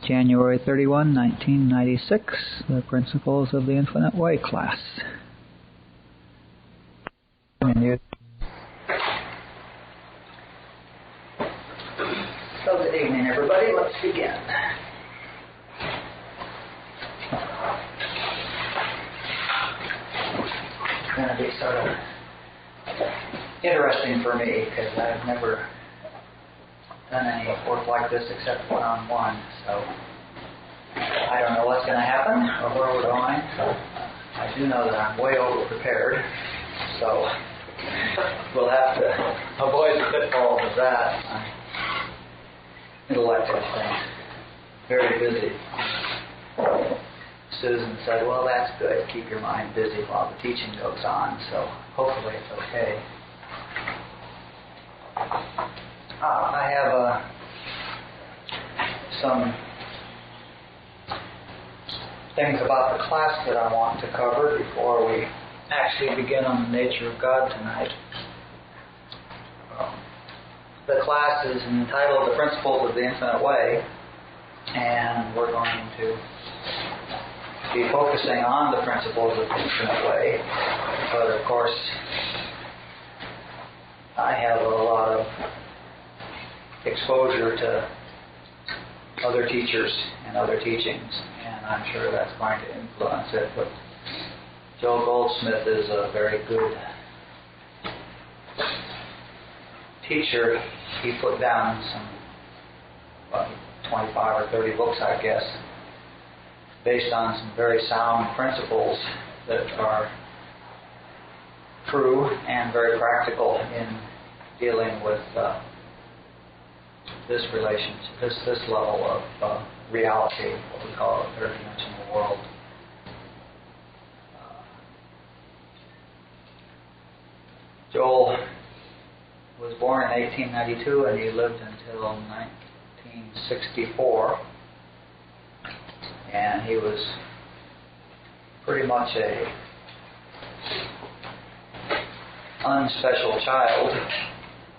January 31, 1996, the Principles of the Infinite Way class. So good evening, everybody. Let's begin. It's going to be sort of interesting for me because I've never done any work like this except one-on-one, so I don't know what's going to happen or where we're going. I do know that I'm way over-prepared, so we'll have to avoid the pitfalls of that. My intellect has been very busy. Susan said, well, that's good. Keep your mind busy while the teaching goes on, so hopefully it's okay. I have some things about the class that I want to cover before we actually begin on the nature of God tonight. The class is entitled The Principles of the Infinite Way, and we're going to be focusing on the principles of the infinite way, but of course I have a lot of exposure to other teachers and other teachings, and I'm sure that's going to influence it. But Joe Goldsmith is a very good teacher. He put down some 25 or 30 books, I guess, based on some very sound principles that are true and very practical in dealing with this relationship, this level of reality, what we call a third-dimensional world. Joel was born in 1892 and he lived until 1964. And he was pretty much a unspecial child.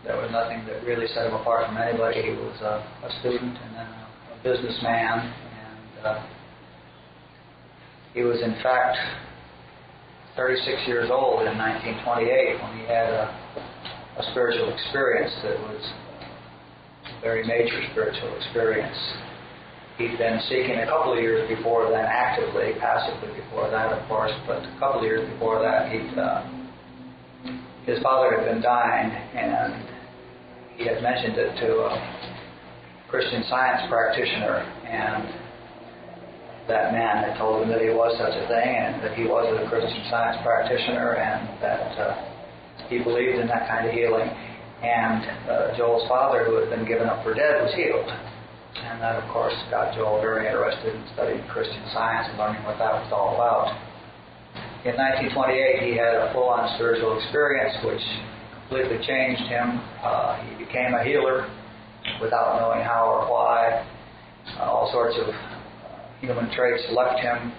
There was nothing that really set him apart from anybody. He was a student and then a businessman, and he was in fact 36 years old in 1928 when he had a spiritual experience that was a very major spiritual experience. He'd been seeking a couple of years before then, actively, passively before that, of course, but a couple of years before that, his father had been dying, and he had mentioned it to a Christian Science practitioner, and that man had told him that he was such a thing, and that he was a Christian Science practitioner, and that he believed in that kind of healing. And Joel's father, who had been given up for dead, was healed. And that, of course, got Joel very interested in studying Christian Science and learning what that was all about. In 1928, he had a full-on spiritual experience which completely changed him. He became a healer without knowing how or why. All sorts of human traits left him.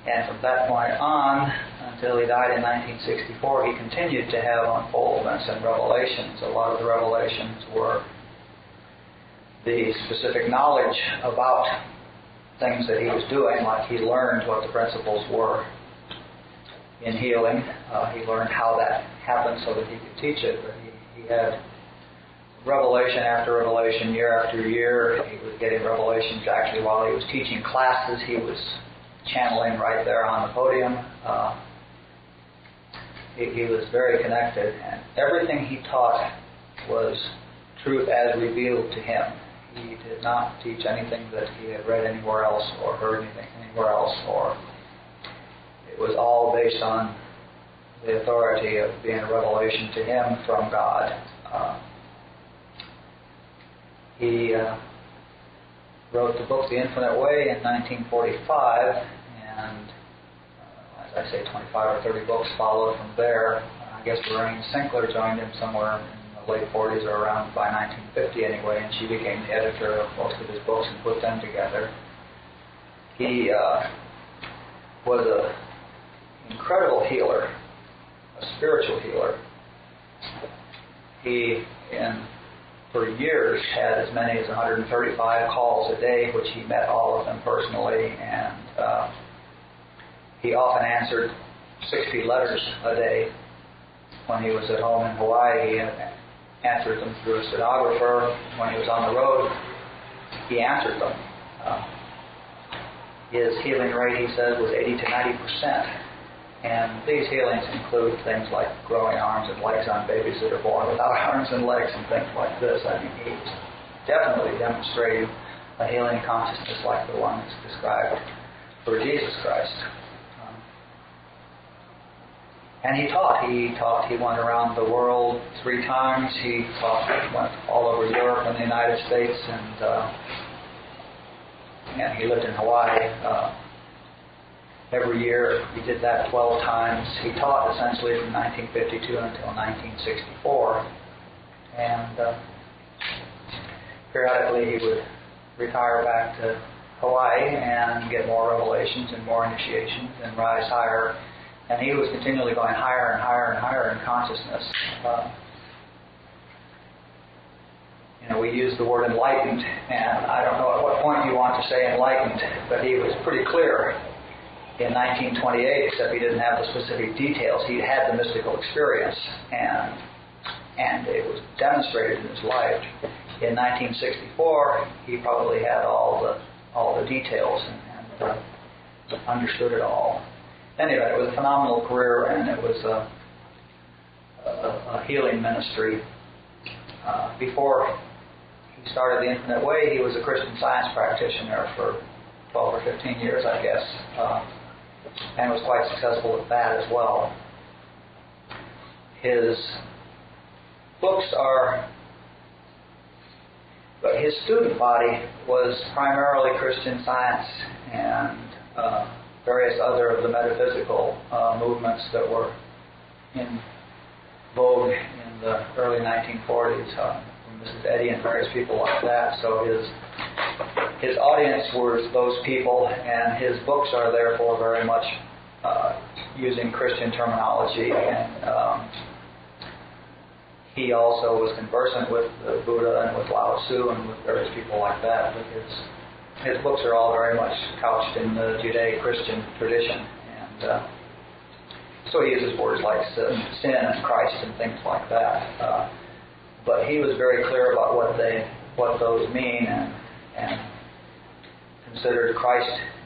And from that point on, until he died in 1964, he continued to have unfoldments and revelations. A lot of the revelations were the specific knowledge about things that he was doing, like he learned what the principles were in healing. He learned how that happened so that he could teach it, but he had revelation after revelation, year after year. He was getting revelations actually while he was teaching classes. He was channeling right there on the podium. He was very connected, and everything he taught was truth as revealed to him. He did not teach anything that he had read anywhere else or heard anything anywhere else, or it was all based on the authority of being a revelation to him from God. He wrote the book The Infinite Way in 1945, and as I say, 25 or 30 books followed from there. I guess Lorraine Sinclair joined him somewhere in the late 40s or around by 1950 anyway, and she became the editor of most of his books and put them together. He was an incredible healer, a spiritual healer. He, in for years had as many as 135 calls a day, which he met all of them personally, and he often answered 60 letters a day. When he was at home in Hawaii, he answered them through a stenographer. When he was on the road, he answered them. His healing rate, he says, was 80 to 90%. And these healings include things like growing arms and legs on babies that are born without arms and legs and things like this. I mean, he's definitely demonstrating a healing consciousness like the one that's described for Jesus Christ. And he taught. He went around the world 3 times. He went all over Europe and the United States, and he lived in Hawaii. Every year he did that 12 times. He taught essentially from 1952 until 1964. And periodically he would retire back to Hawaii and get more revelations and more initiations and rise higher. And he was continually going higher and higher and higher in consciousness. We use the word enlightened, and I don't know at what point you want to say enlightened, but he was pretty clear in 1928, except he didn't have the specific details. He had the mystical experience, and it was demonstrated in his life. In 1964, he probably had all the details and understood it all. Anyway, it was a phenomenal career, and it was a healing ministry. Before he started the Infinite Way, he was a Christian Science practitioner for 12 or 15 years, I guess, and was quite successful at that as well. His books but his student body was primarily Christian Science and various other of the metaphysical movements that were in vogue in the early 1940s, from Mrs. Eddy and various people like that. So his audience were those people, and his books are therefore very much using Christian terminology. And he also was conversant with the Buddha and with Lao Tzu and with various people like that. But his books are all very much couched in the Judeo-Christian tradition, and so he uses words like sin and Christ and things like that. But he was very clear about what those mean, and considered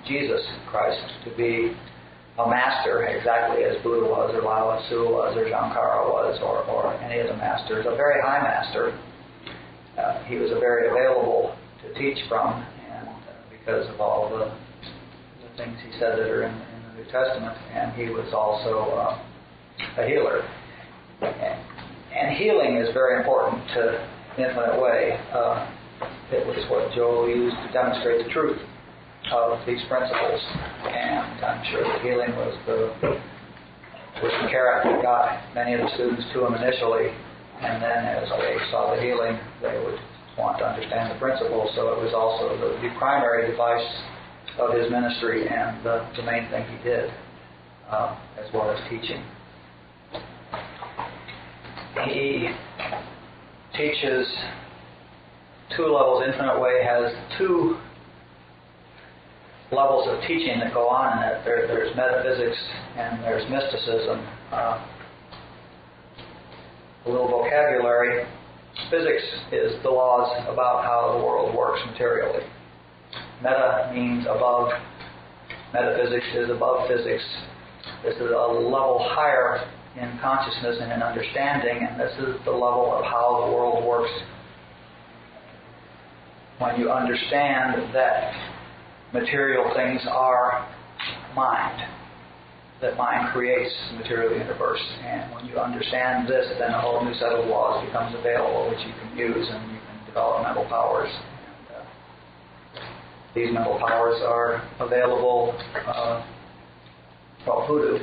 Jesus Christ, to be a master, exactly as Buddha was, or Lao Tzu was, or Shankara was, or any of the masters. A very high master. He was very available to teach from, because of all the things he said that are in the New Testament, and he was also a healer. And healing is very important to the Infinite Way. It was what Joel used to demonstrate the truth of these principles, and I'm sure that healing was the carrot that got many of the students to him initially, and then as they saw the healing, they would want to understand the principles. So it was also the primary device of his ministry and the main thing he did, as well as teaching. He teaches 2 levels. Infinite Way has 2 levels of teaching that go on in it. There's metaphysics and there's mysticism. A little vocabulary. Physics is the laws about how the world works materially. Meta means above. Metaphysics is above physics. This is a level higher in consciousness and in understanding, and this is the level of how the world works. When you understand that material things are mind, that mind creates the material universe, and when you understand this, then a whole new set of laws becomes available which you can use, and you can develop mental powers. And these mental powers are available. Voodoo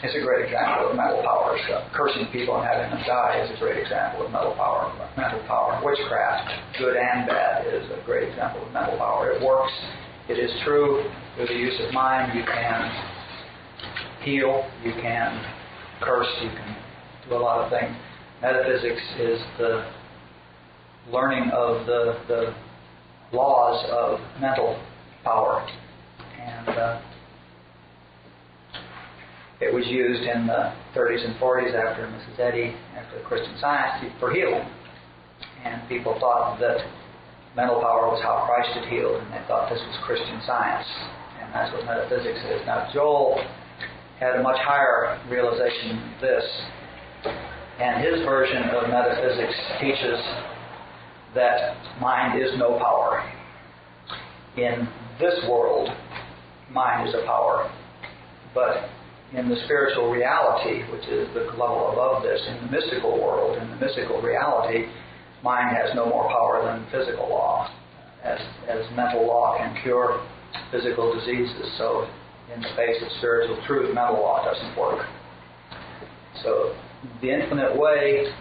is a great example of mental powers. Cursing people and having them die is a great example of mental power. Witchcraft, good and bad, is a great example of mental power. It works. It is true. Through the use of mind, you can heal, you can curse, you can do a lot of things. Metaphysics is the learning of the laws of mental power. And it was used in the 30s and 40s after Mrs. Eddy, after Christian Science, for healing. And people thought that mental power was how Christ had healed, and they thought this was Christian Science. And that's what metaphysics is. Now, Joel had a much higher realization than this. And his version of metaphysics teaches that mind is no power. In this world, mind is a power. But in the spiritual reality, which is the level above this, in the mystical world, in the mystical reality, mind has no more power than physical law. As mental law can cure physical diseases, so in the face of spiritual truth, mental law doesn't work. So the infinite way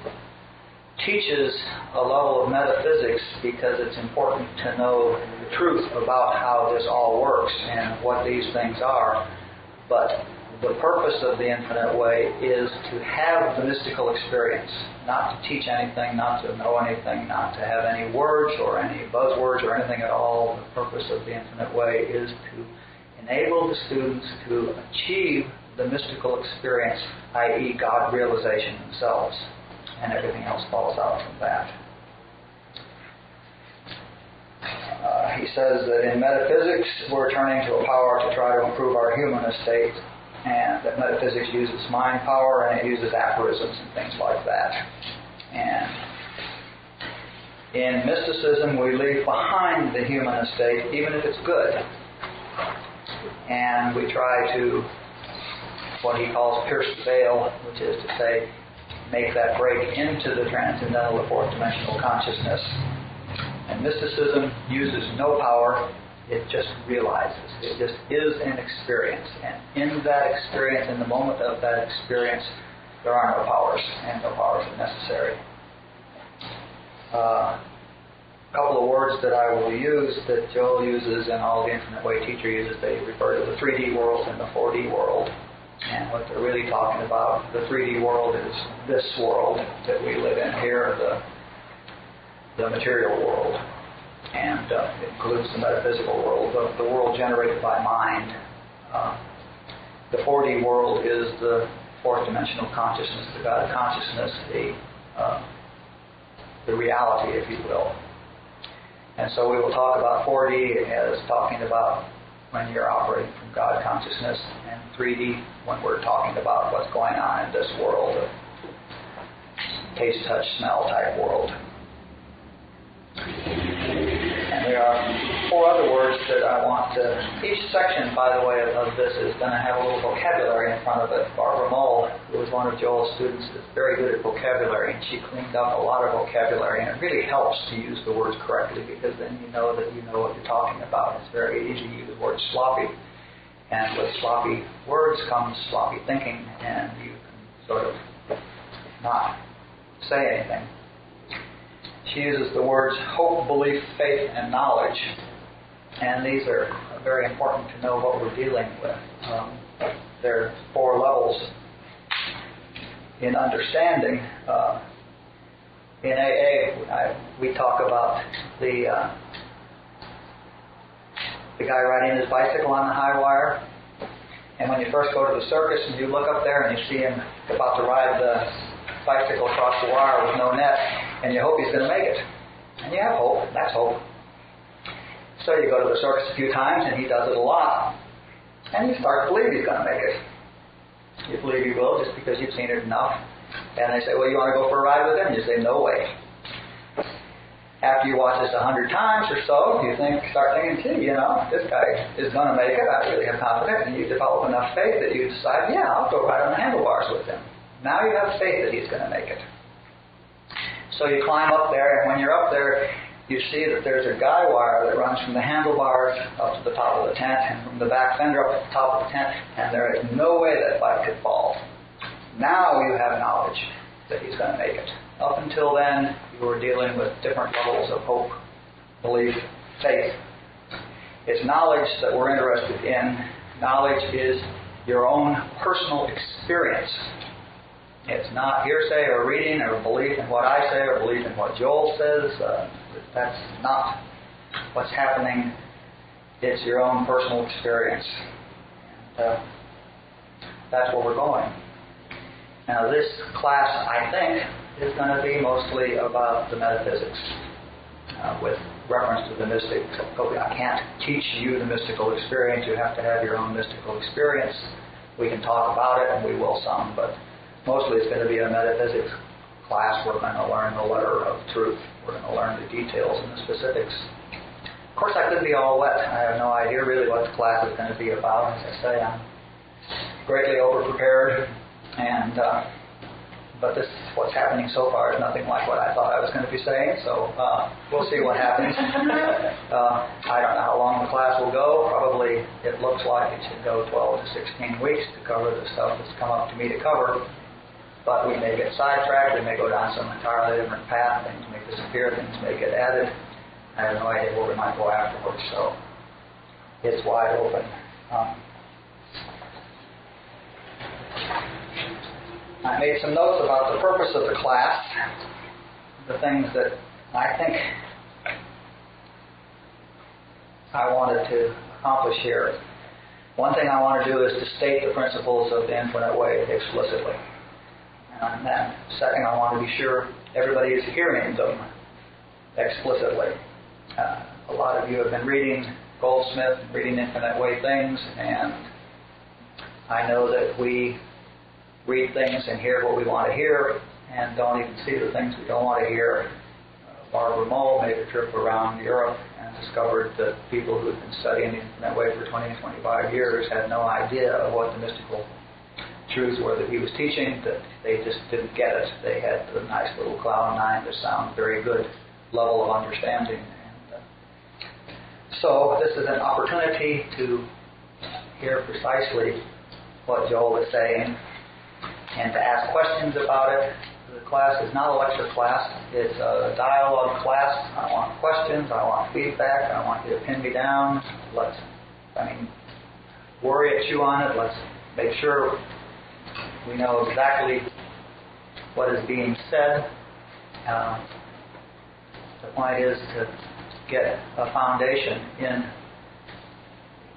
teaches a level of metaphysics because it's important to know the truth about how this all works and what these things are. But the purpose of the infinite way is to have the mystical experience, not to teach anything, not to know anything, not to have any words or any buzzwords or anything at all. The purpose of the infinite way is to enable the students to achieve the mystical experience, i.e. God realization themselves, and everything else falls out from that. He says that in metaphysics we're turning to a power to try to improve our human estate, and that metaphysics uses mind power and it uses aphorisms and things like that. And in mysticism we leave behind the human estate, even if it's good, and we try to, what he calls pierce the veil, which is to say, make that break into the transcendental or fourth dimensional consciousness. And mysticism uses no power, it just realizes. It just is an experience. And in that experience, in the moment of that experience, there are no powers, and no powers are necessary. A couple of words that I will use that Joel uses and all the Infinite Way teacher uses, they refer to the 3D world and the 4D world. And what they're really talking about, the 3D world is this world that we live in here, the material world. And it includes the metaphysical world, the world generated by mind. The 4D world is the fourth dimensional consciousness, the God consciousness, the reality, if you will. And so we will talk about 4D as talking about when you're operating from God consciousness, and 3D when we're talking about what's going on in this world, a taste, touch, smell type world. And there are four other words that I want to... Each section, by the way, of this is going to have a little vocabulary in front of it. Barbara Mull, who was one of Joel's students, is very good at vocabulary, and she cleaned up a lot of vocabulary, and it really helps to use the words correctly, because then you know that you know what you're talking about. It's very easy to use the word sloppy, and with sloppy words comes sloppy thinking, and you can sort of not say anything. She uses the words hope, belief, faith, and knowledge. And these are very important to know what we're dealing with. There are four levels in understanding. In AA, we talk about the guy riding his bicycle on the high wire. And when you first go to the circus and you look up there and you see him about to ride the bicycle across the wire with no net, and you hope he's going to make it. And you have hope. That's hope. So you go to the circus a few times, and he does it a lot, and you start to believe he's going to make it. You believe he will just because you've seen it enough. And they say, well, you want to go for a ride with him? You say, no way. After you watch this 100 times or so, you start thinking, gee, this guy is going to make it. I really have confidence. And you develop enough faith that you decide, yeah, I'll go ride on the handlebars with him. Now you have faith that he's going to make it. So you climb up there, and when you're up there, you see that there's a guy wire that runs from the handlebars up to the top of the tent, and from the back fender up to the top of the tent, and there is no way that bike could fall. Now you have knowledge that he's going to make it. Up until then, you were dealing with different levels of hope, belief, faith. It's knowledge that we're interested in. Knowledge is your own personal experience. It's not hearsay or reading or belief in what I say or belief in what Joel says. That's not what's happening. It's your own personal experience. That's where we're going. Now this class, I think, is going to be mostly about the metaphysics with reference to the mystics. I can't teach you the mystical experience. You have to have your own mystical experience. We can talk about it, and we will some, but mostly it's going to be a metaphysics class. We're going to learn the letter of truth. We're going to learn the details and the specifics. Of course, I could be all wet. I have no idea really what the class is going to be about. As I say, I'm greatly over-prepared, and but what's happening so far is nothing like what I thought I was going to be saying, so we'll see what happens. I don't know how long the class will go. Probably it looks like it should go 12 to 16 weeks to cover the stuff that's come up to me to cover, but we may get sidetracked. We may go down some entirely different path. Things may disappear. Things may get added. I have no idea where we might go afterwards, so it's wide open. I made some notes about the purpose of the class, the things that I think I wanted to accomplish here. One thing I want to do is to state the principles of the infinite way explicitly. And then, second, I want to be sure everybody is hearing them explicitly. A lot of you have been reading Goldsmith, reading Infinite Way things, and I know that we read things and hear what we want to hear and don't even see the things we don't want to hear. Barbara Moll made a trip around Europe and discovered that people who had been studying the Infinite Way for 20 and 25 years had no idea of what the mystical truths were that he was teaching, that they just didn't get it. They had the nice little cloud nine that sound very good level of understanding. And, so this is an opportunity to hear precisely what Joel is saying and to ask questions about it. The class is not a lecture class. It's a dialogue class. I want questions. I want feedback. I want you to pin me down. Worry and chew on it. Let's make sure we know exactly what is being said. The point is to get a foundation in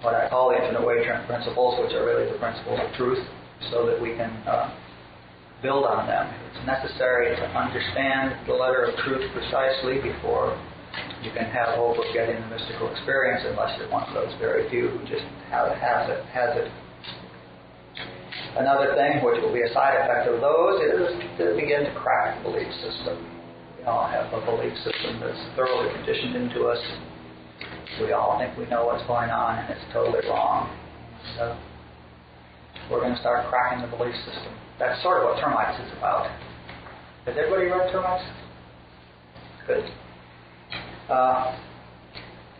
what I call the Infinite Way principles, which are really the principles of truth, so that we can build on them. It's necessary to understand the letter of truth precisely before you can have hope of getting the mystical experience, unless you're one of those very few who just has it. Another thing, which will be a side effect of those, is to begin to crack the belief system. We all have a belief system that's thoroughly conditioned into us. We all think we know what's going on, and it's totally wrong. So we're going to start cracking the belief system. That's sort of what termites is about. Has everybody read termites? Good.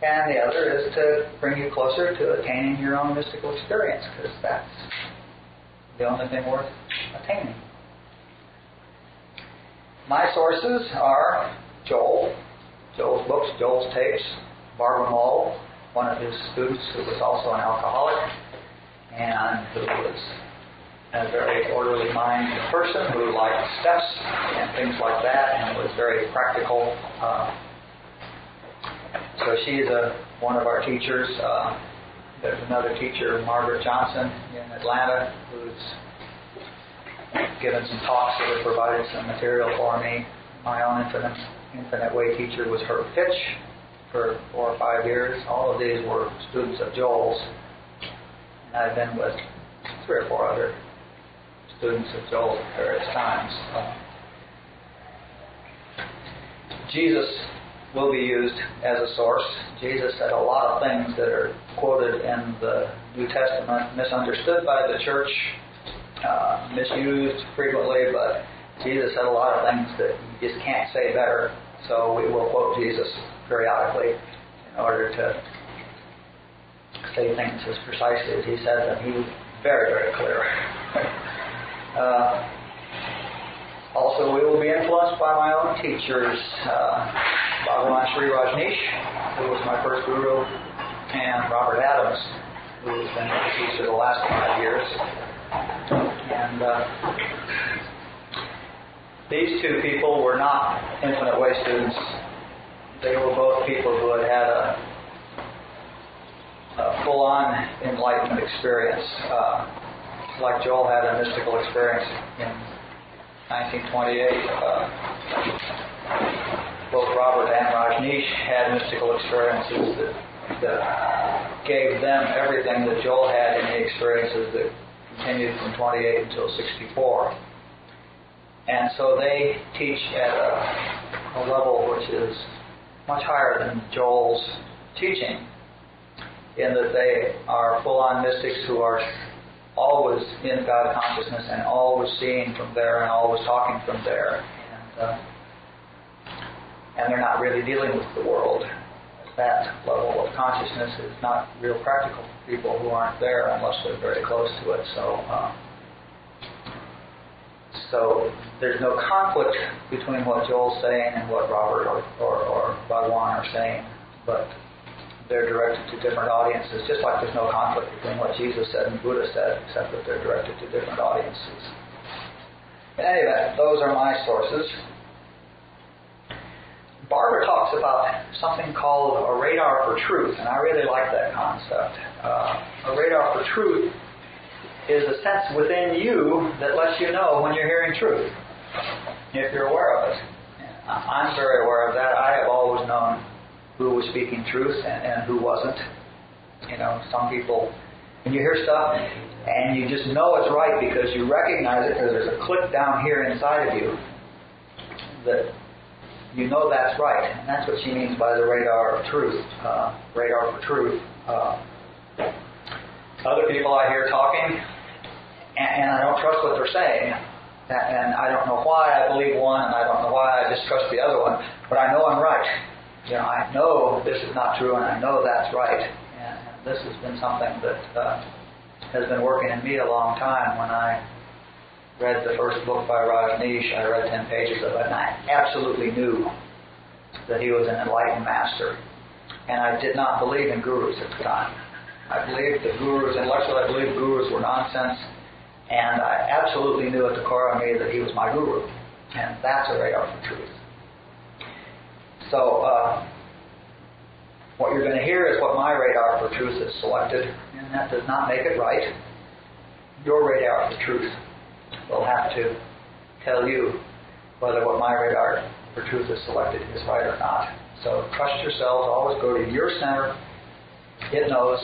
And the other is to bring you closer to attaining your own mystical experience, because that's the only thing worth attaining. My sources are Joel's books, Joel's tapes, Barbara Moll, one of his students who was also an alcoholic and who was a very orderly-minded person who liked steps and things like that and was very practical. So she's one of our teachers. There's another teacher, Margaret Johnson, in Atlanta, who's given some talks that have provided some material for me. My own Infinite Way teacher was Herb Fitch for 4 or 5 years. All of these were students of Joel's. And I've been with 3 or 4 other students of Joel's at various times. Jesus will be used as a source. Jesus said a lot of things that are quoted in the New Testament, misunderstood by the church, misused frequently, but Jesus said a lot of things that you just can't say better. So we will quote Jesus periodically in order to say things as precisely as he said them. He was very, very clear. Also, we will be influenced by my own teachers, Bhagwan Rashneesh, who was my first guru, and Robert Adams, who has been my teacher the last 5 years. And These two people were not Infinite Way students. They were both people who had had a full-on enlightenment experience. Like Joel had a mystical experience in 1928. Both Robert and Rashneesh had mystical experiences that gave them everything that Joel had in the experiences that continued from 28 until 64. And so they teach at a level which is much higher than Joel's teaching, in that they are full-on mystics who are always in God consciousness and always seeing from there and always talking from there. And they're not really dealing with the world. That level of consciousness is not real practical for people who aren't there unless they're very close to it. So there's no conflict between what Joel's saying and what Robert or Bhagwan are saying, but they're directed to different audiences, just like there's no conflict between what Jesus said and Buddha said, except that they're directed to different audiences. In any event, those are my sources. Barbara talks about something called a radar for truth, and I really like that concept. A radar for truth is a sense within you that lets you know when you're hearing truth, if you're aware of it. I'm very aware of that. I have always known who was speaking truth and who wasn't. You know, some people, when you hear stuff and you just know it's right because you recognize it because there's a click down here inside of you that you know that's right. And that's what she means by the radar of truth, radar for truth. Other people I hear talking and I don't trust what they're saying. And I don't know why I believe one and I don't know why I distrust the other one, but I know I'm right. You know, I know this is not true and I know that's right. And this has been something that has been working in me a long time. When I read the first book by Rashneesh, I read 10 pages of it and I absolutely knew that he was an enlightened master. And I did not believe in gurus at the time. I believed that gurus, intellectually I believed gurus were nonsense, and I absolutely knew at the core of me that he was my guru. And that's a radar for truth. So what you're going to hear is what my radar for truth has selected, and that does not make it right. Your radar for truth will have to tell you whether what my radar for truth has selected is right or not. So trust yourselves, always go to your center. It knows,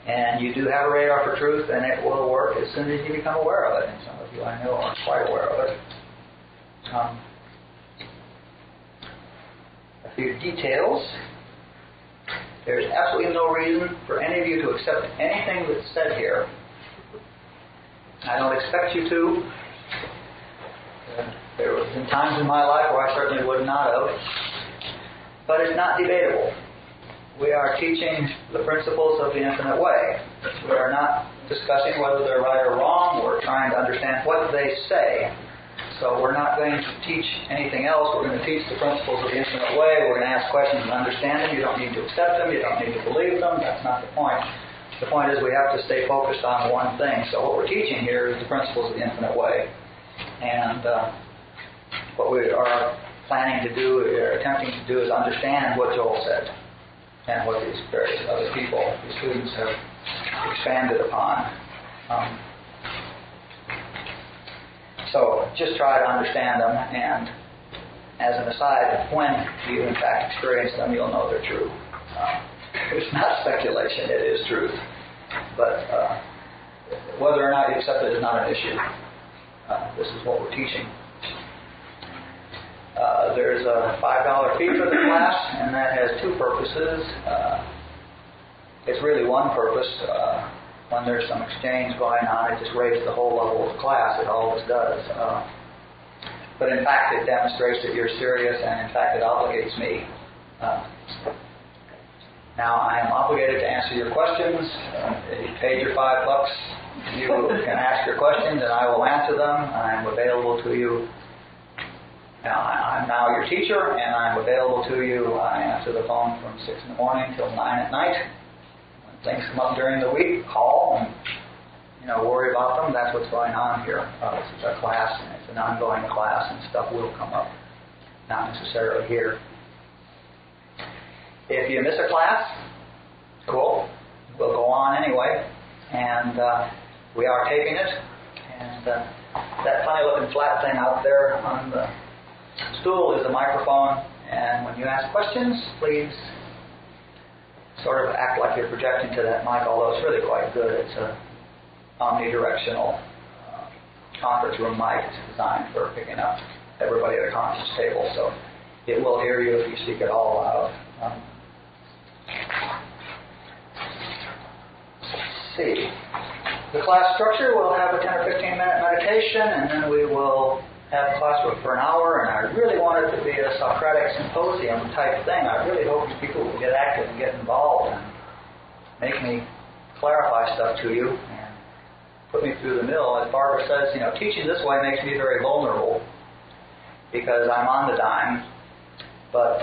and you do have a radar for truth, and it will work as soon as you become aware of it. And some of you I know are quite aware of it. A few details. There's absolutely no reason for any of you to accept anything that's said here. I don't expect you to. There have been times in my life where I certainly would not have. But it's not debatable. We are teaching the principles of the infinite way. We are not discussing whether they're right or wrong. We're trying to understand what they say. So we're not going to teach anything else. We're going to teach the principles of the infinite way. We're going to ask questions and understand them. You don't need to accept them. You don't need to believe them. That's not the point. The point is we have to stay focused on one thing. So what we're teaching here is the principles of the infinite way. And what we are planning to do, or attempting to do, is understand what Joel said and what these various other people, the students, have expanded upon. So just try to understand them, and as an aside, when you in fact experience them, you'll know they're true. It's not speculation, it is truth. But whether or not you accept it is not an issue. This is what we're teaching. There's a $5 fee for the class, and that has two purposes. It's really one purpose. When there's some exchange going on, it just raises the whole level of the class. It always does. But in fact, it demonstrates that you're serious, and in fact, it obligates me. Now, I am obligated to answer your questions. You paid your $5. You can ask your questions, and I will answer them. I am available to you. Now, I'm now your teacher, and I'm available to you. I answer the phone from 6 in the morning till 9 at night. When things come up during the week, call, and worry about them. That's what's going on here. This is a class, and it's an ongoing class, and stuff will come up, not necessarily here. If you miss a class, cool. We'll go on anyway, and we are taping it. And that funny-looking flat thing out there on the stool is a microphone. And when you ask questions, please sort of act like you're projecting to that mic, although it's really quite good. It's a omnidirectional conference room mic. It's designed for picking up everybody at a conference table, so it will hear you if you speak at all loud. Let's see. The class structure will have a 10 or 15 minute meditation, and then we will have classwork for an hour, and I really want it to be a Socratic symposium type thing. I really hope people will get active and get involved and make me clarify stuff to you and put me through the mill. As Barbara says, teaching this way makes me very vulnerable because I'm on the dime, but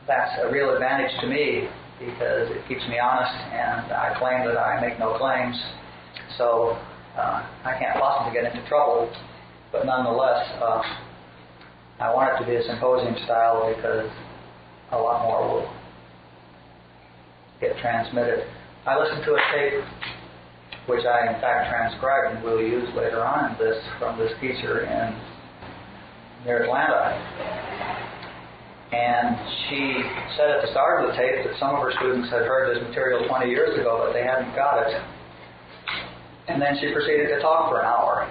that's a real advantage to me because it keeps me honest, and I claim that I make no claims, so I can't possibly get into trouble. But nonetheless, I want it to be a symposium style because a lot more will get transmitted. I listened to a tape, which I in fact transcribed and will use later on in this, from this teacher near Atlanta. And she said at the start of the tape that some of her students had heard this material 20 years ago, but they hadn't got it. And then she proceeded to talk for an hour.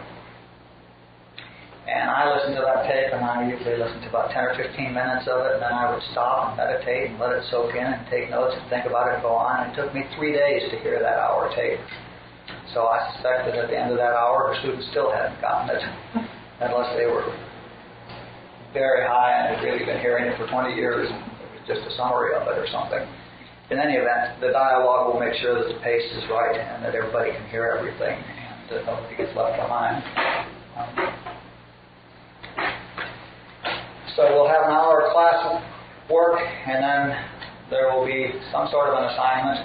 And I listened to that tape, and I usually listened to about 10 or 15 minutes of it, and then I would stop and meditate and let it soak in and take notes and think about it and go on. And it took me 3 days to hear that hour tape. So I suspect that at the end of that hour, her students still hadn't gotten it, unless they were very high and had really been hearing it for 20 years, and it was just a summary of it or something. In any event, the dialogue will make sure that the pace is right and that everybody can hear everything and that nobody gets left behind. So we'll have an hour of class work, and then there will be some sort of an assignment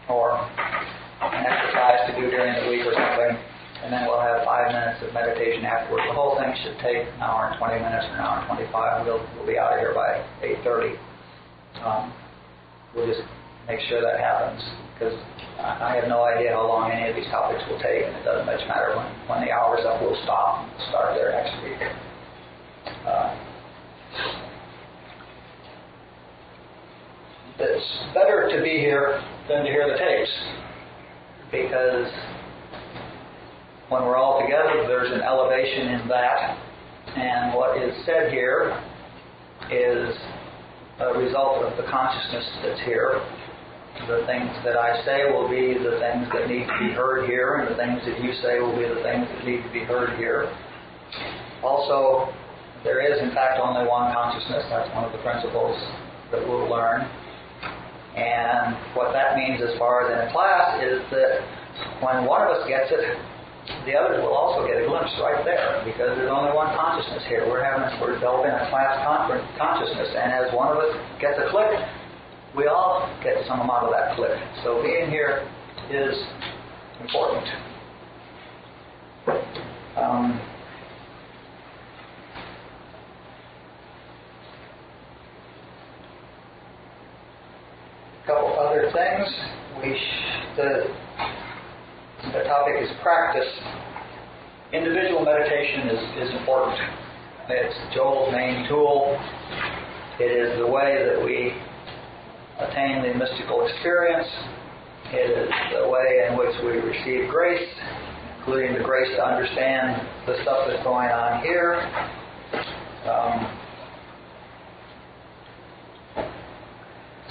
or an exercise to do during the week or something. And then we'll have 5 minutes of meditation afterwards. The whole thing should take an hour and 20 minutes or an hour and 25. We'll be out of here by 8:30. We'll just make sure that happens, because I have no idea how long any of these topics will take, and it doesn't much matter. When the hour's up, we'll stop and start there next week. It's better to be here than to hear the tapes, because when we're all together, there's an elevation in that, and what is said here is a result of the consciousness that's here. The things that I say will be the things that need to be heard here, and the things that you say will be the things that need to be heard here. Also, there is, in fact, only one consciousness. That's one of the principles that we'll learn. And what that means as far as in a class is that when one of us gets it, the others will also get a glimpse right there, because there's only one consciousness here. We're developing a class consciousness, and as one of us gets a click, we all get some amount of that click. So being here is important. A couple other things. The topic is practice. Individual meditation is important. It's Joel's main tool. It is the way that we attain the mystical experience. It is the way in which we receive grace, including the grace to understand the stuff that's going on here.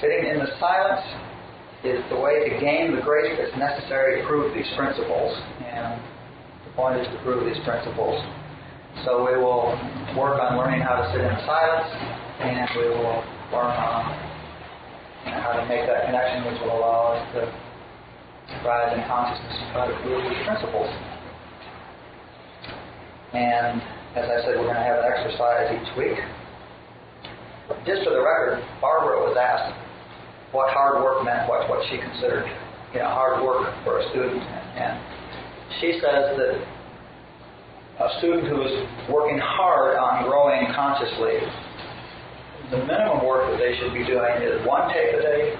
Sitting in the silence is the way to gain the grace that's necessary to prove these principles. And the point is to prove these principles. So we will work on learning how to sit in silence, and we will learn on how to make that connection, which will allow us to rise in consciousness and try to prove these principles. And as I said, we're going to have an exercise each week. Just for the record, Barbara was asked what hard work meant, what she considered hard work for a student. And she says that a student who is working hard on growing consciously, the minimum work that they should be doing is 1 tape a day,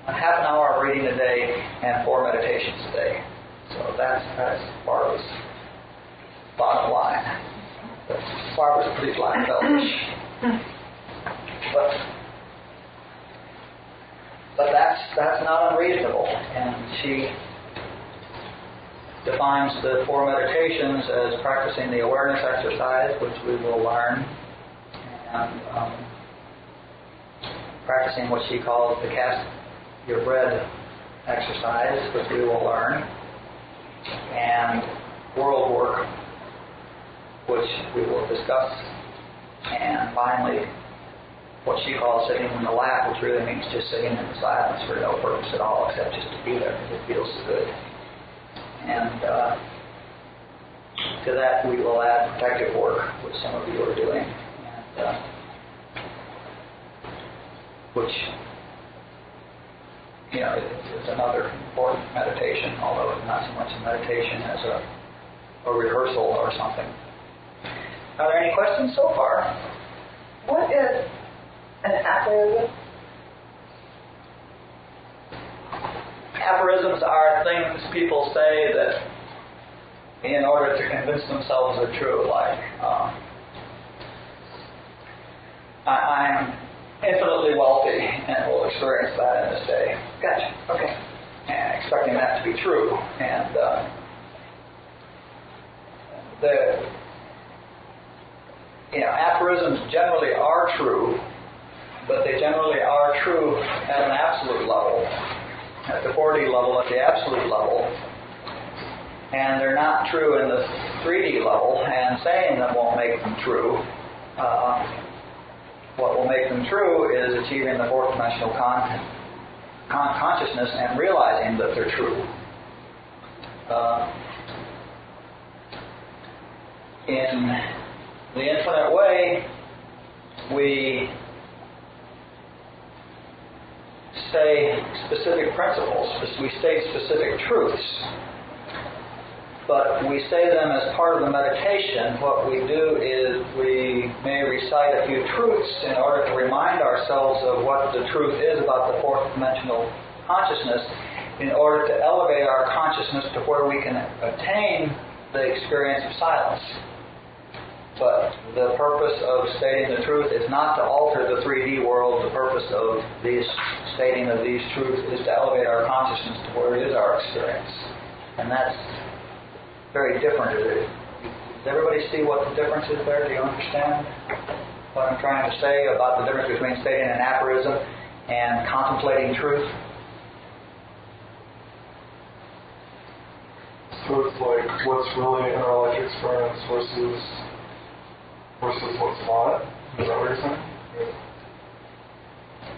a half an hour of reading a day, and 4 meditations a day. So that's Barbara's bottom line. But Barbara's pretty black beltish. But that's not unreasonable. And she defines the 4 meditations as practicing the awareness exercise, which we will learn, and practicing what she calls the cast your bread exercise, which we will learn, and world work, which we will discuss, and finally what she calls sitting in the lap, which really means just sitting in the silence for no purpose at all except just to be there because it feels so good. And to that we will add protective work, which some of you are doing, and which is another important meditation, although it's not so much a meditation as a rehearsal or something. Are there any questions so far? What is an aphorism? Aphorisms are things people say that in order to convince themselves are true, like I'm infinitely wealthy and will experience that in this day. Gotcha. Okay. And expecting that to be true. And aphorisms generally are true, but they generally are true at an absolute level, at the 4D level, at the absolute level. And they're not true in the 3D level, and saying them won't make them true. What will make them true is achieving the 4th dimensional consciousness and realizing that they're true. In the infinite way, we say specific principles, we state specific truths, but we say them as part of the meditation. What we do is we may recite a few truths in order to remind ourselves of what the truth is about the 4th dimensional consciousness, in order to elevate our consciousness to where we can attain the experience of silence. But the purpose of stating the truth is not to alter the 3D world. The purpose of these stating of these truths is to elevate our consciousness to where it is our experience. And that's very different. Does everybody see what the difference is there? Do you understand what I'm trying to say about the difference between stating an aphorism and contemplating truth? So it's like what's really in our life experience versus what's not? Is that what you're saying?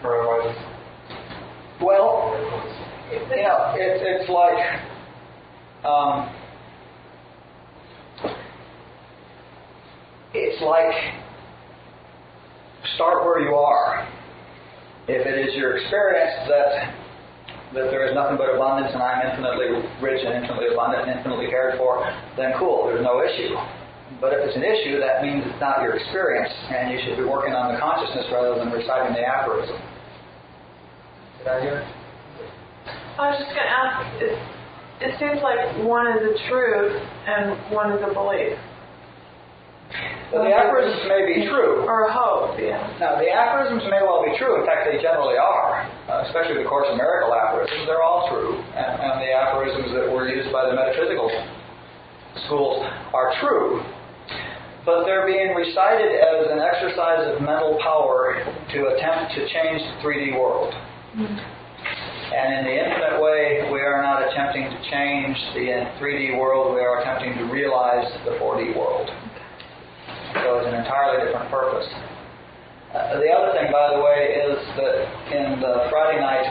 Or am I just... Well, it's like start where you are. If it is your experience that there is nothing but abundance and I'm infinitely rich and infinitely abundant and infinitely cared for, then cool, there's no issue. But if it's an issue, that means it's not your experience, and you should be working on the consciousness rather than reciting the aphorism. Did I hear? I was just going to ask, it seems like one is a truth and one is a belief. Well, the aphorisms may be true. Or a hope, yeah. Now, the aphorisms may well be true. In fact, they generally are. Especially the Course in Miracle aphorisms. They're all true. And the aphorisms that were used by the metaphysical schools are true. But they're being recited as an exercise of mental power to attempt to change the 3D world. Mm-hmm. And in the infinite way, we are not attempting to change the 3D world. We are attempting to realize the 4D world. So it's an entirely different purpose. The other thing, by the way, is that in the Friday night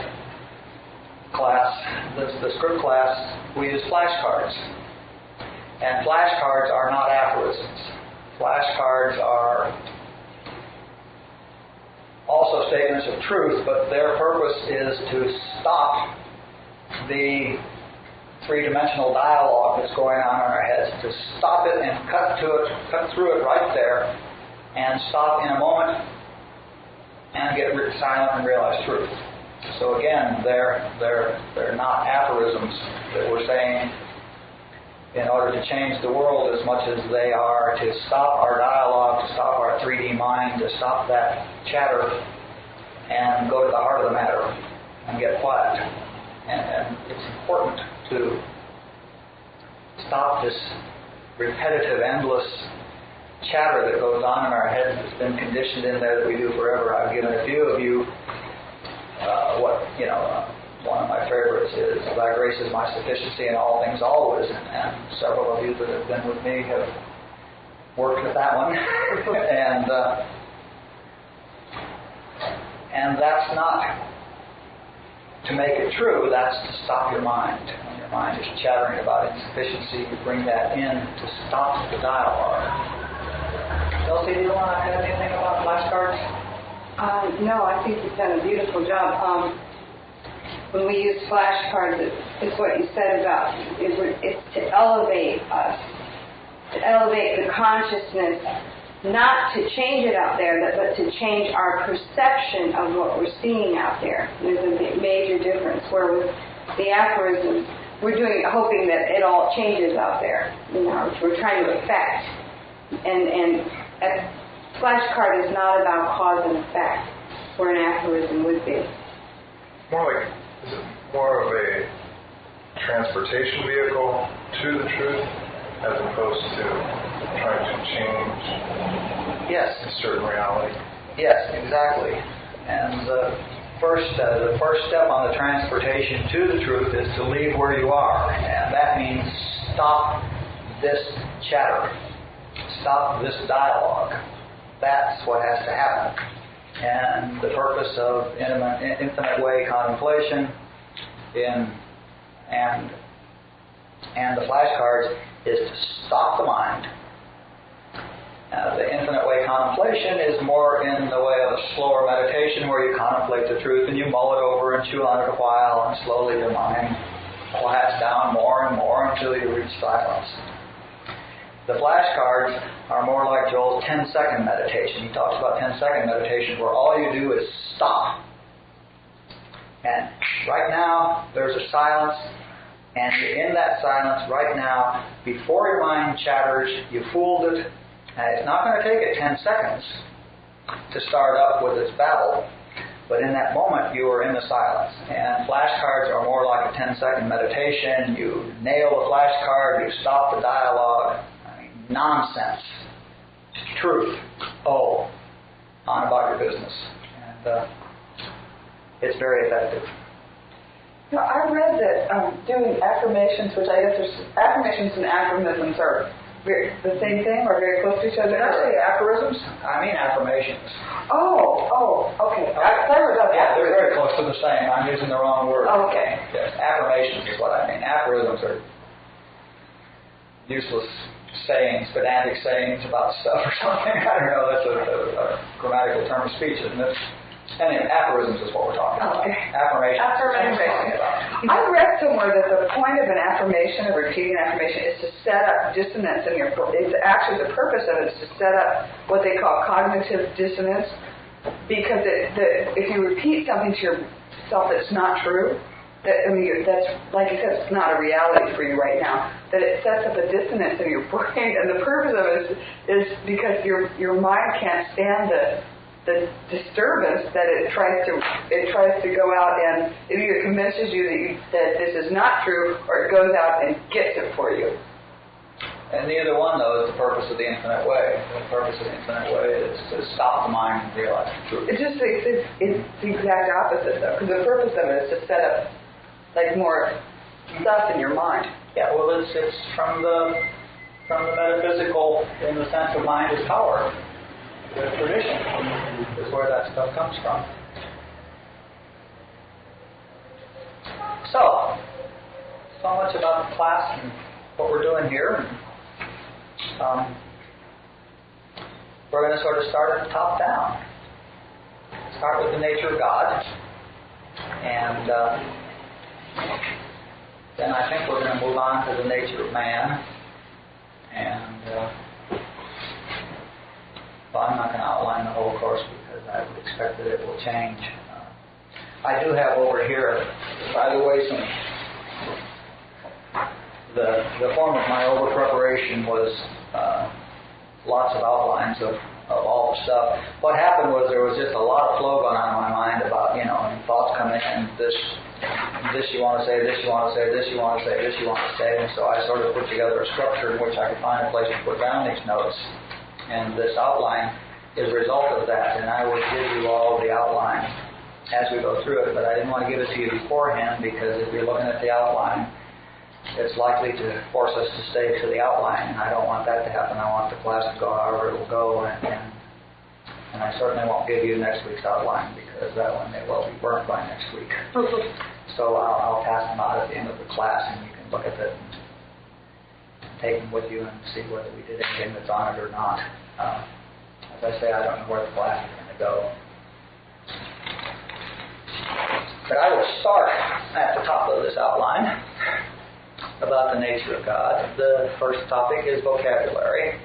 class, the script class, we use flashcards. And flashcards are not aphorisms. Flashcards are also statements of truth, but their purpose is to stop the three-dimensional dialogue that's going on in our heads, to stop it and cut through it right there, and stop in a moment and get silent and realize truth. So again, they're not aphorisms that we're saying in order to change the world as much as they are to stop our dialogue, to stop our 3D mind, to stop that chatter and go to the heart of the matter and get quiet. And it's important to stop this repetitive, endless chatter that goes on in our heads that's been conditioned in there that we do forever. I've given a few of you one of my favorites is, "Thy grace is my sufficiency in all things always," and several of you that have been with me have worked with that one. and that's not to make it true, that's to stop your mind. When your mind is chattering about insufficiency, you bring that in to stop the dialogue. Elsie, do you want to add anything about flashcards? No, I think you've done a beautiful job. When we use flashcards, it's what you said about it's to elevate us, to elevate the consciousness, not to change it out there, but to change our perception of what we're seeing out there. There's a major difference. Where with the aphorisms, we're hoping that it all changes out there. We're trying to affect, and a flashcard is not about cause and effect, where an aphorism would be. Is it more of a transportation vehicle to the truth as opposed to trying to change a certain reality? Yes, exactly. And the first step on the transportation to the truth is to leave where you are. And that means stop this chatter. Stop this dialogue. That's what has to happen. And the purpose of infinite way contemplation and the flashcards is to stop the mind. The infinite way contemplation is more in the way of a slower meditation where you contemplate the truth and you mull it over and chew on it a while, and slowly your mind quiets down more and more until you reach silence. The flashcards are more like Joel's 10-second meditation. He talks about 10-second meditation where all you do is stop. And right now, there's a silence, and you're in that silence right now. Before your mind chatters, you fooled it, and it's not going to take it 10 seconds to start up with its babble. But in that moment, you are in the silence. And flashcards are more like a 10-second meditation. You nail the flashcard, you stop the dialogue. Nonsense. Truth. On about your business. And it's very effective. I read that doing affirmations, which I guess affirmations and aphorisms are the same thing or very close to each other. Did I say aphorisms? I mean affirmations. Okay. They're very close to the same. I'm using the wrong word. Okay. Yes, affirmations is what I mean. Aphorisms are useless sayings, pedantic sayings about stuff or something. I don't know, that's a grammatical term of speech, isn't it? Anyway, aphorisms is what we're talking about. Affirmations. I read somewhere that the point of an affirmation, of repeating an affirmation, is to set up dissonance in your... It's actually the purpose of it is to set up what they call cognitive dissonance, because if you repeat something to yourself that's not true, that's, like you said, it's not a reality for you right now, that it sets up a dissonance in your brain, and the purpose of it is because your mind can't stand the disturbance that it tries to go out, and it either convinces you that this is not true, or it goes out and gets it for you. And neither one, though, is the purpose of the infinite way. The purpose of the infinite way is to stop the mind and realize the truth. It's the exact opposite, though, because the purpose of it is to set up more stuff in your mind. Yeah, well, it's from the metaphysical, in the sense of mind is power. The tradition is where that stuff comes from. So much about the class and what we're doing here. We're going to sort of start at the top down. Start with the nature of God, and then I think we're going to move on to the nature of man. And well, I'm not going to outline the whole course because I would expect that it will change. I do have over here, by the way, the form of my over preparation was lots of outlines of all the stuff. What happened was there was just a lot of flow going on in my mind about, and thoughts coming in, this you want to say, this you want to say, this you want to say, this you want to say, and so I sort of put together a structure in which I could find a place to put down these notes. And this outline is a result of that, and I will give you all the outline as we go through it, but I didn't want to give it to you beforehand because if you're looking at the outline, it's likely to force us to stay to the outline, and I don't want that to happen. I want the class to go however it will go, and I certainly won't give you next week's outline because that one may well be burned by next week. So I'll pass them out at the end of the class, and you can look at it and take them with you and see whether we did anything that's on it or not. As I say, I don't know where the class is going to go. But I will start at the top of this outline about the nature of God. The first topic is vocabulary.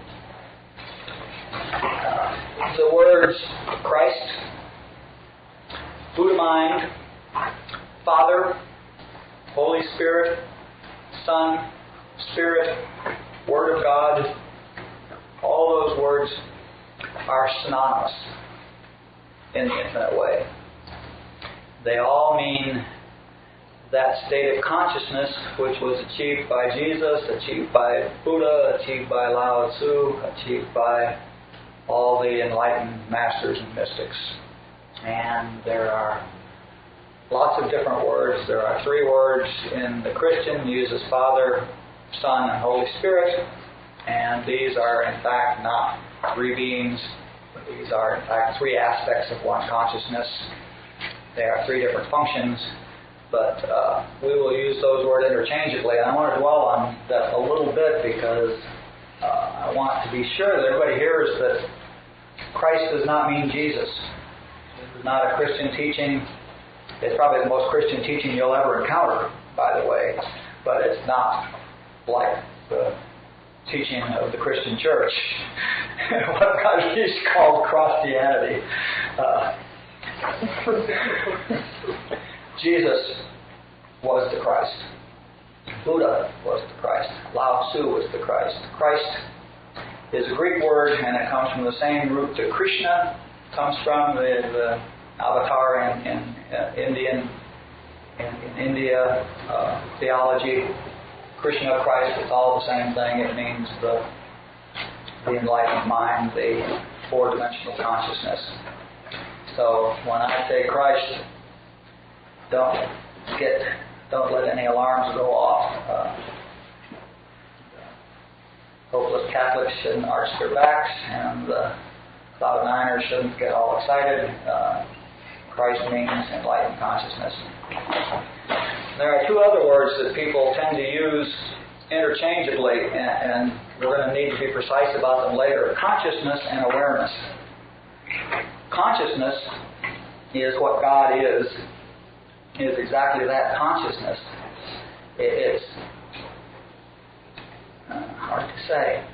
The words Christ, Buddha mind, Father, Holy Spirit, Son, Spirit, Word of God, all those words are synonymous in the infinite way. They all mean that state of consciousness which was achieved by Jesus, achieved by Buddha, achieved by Lao Tzu, achieved by all the enlightened masters and mystics. And there are lots of different words. There are 3 words in the Christian, uses Father, Son, and Holy Spirit. And these are in fact not 3 beings. These are in fact 3 aspects of one consciousness. They are 3 different functions. But we will use those words interchangeably. And I want to dwell on that a little bit because I want to be sure that everybody hears that Christ does not mean Jesus. This is not a Christian teaching. It's probably the most Christian teaching you'll ever encounter, by the way. But it's not like the teaching of the Christian church. What Rashneesh called Christianity. Jesus was the Christ. Buddha was the Christ. Lao Tzu was the Christ. Christ is a Greek word, and it comes from the same root that Krishna comes from, the avatar in India theology. Krishna, Christ, it's all the same thing. It means the enlightened mind, the 4-dimensional consciousness. So when I say Christ, don't let any alarms go off. Hopeless Catholics shouldn't arch their backs, and the Cloud Niners shouldn't get all excited. Christ means enlightened consciousness. There are 2 other words that people tend to use interchangeably, and we're going to need to be precise about them later. Consciousness and awareness. Consciousness is what God is exactly that, consciousness. It's hard to say.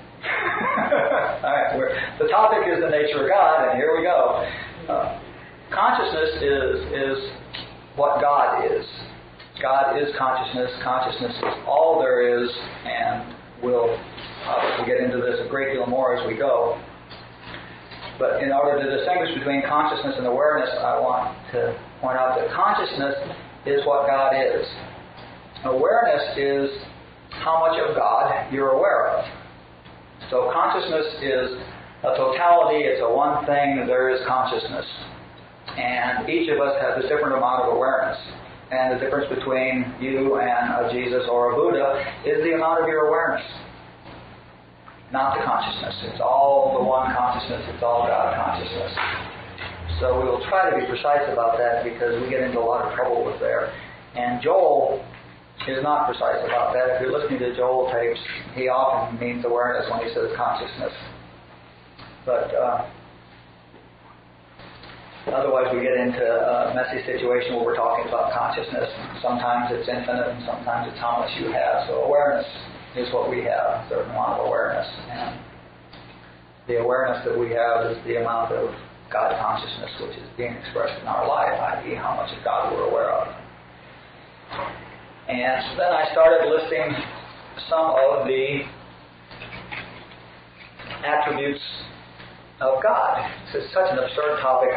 All right, the topic is the nature of God, and here we go. Consciousness is what God is. God is consciousness. Consciousness is all there is, and we'll obviously get into this a great deal more as we go. But in order to distinguish between consciousness and awareness, I want to point out that consciousness is what God is. Awareness is how much of God you're aware of. So consciousness is a totality, it's a one thing, there is consciousness. And each of us has a different amount of awareness. And the difference between you and a Jesus or a Buddha is the amount of your awareness. Not the consciousness. It's all the one consciousness. It's all God consciousness. So we will try to be precise about that because we get into a lot of trouble with there. And Joel is not precise about that. If you're listening to Joel tapes, he often means awareness when he says consciousness. But Otherwise, we get into a messy situation where we're talking about consciousness. Sometimes it's infinite, and sometimes it's how much you have. So awareness is what we have, a certain amount of awareness. And the awareness that we have is the amount of God consciousness which is being expressed in our life, i.e. how much of God we're aware of. And then I started listing some of the attributes of God. This is such an absurd topic,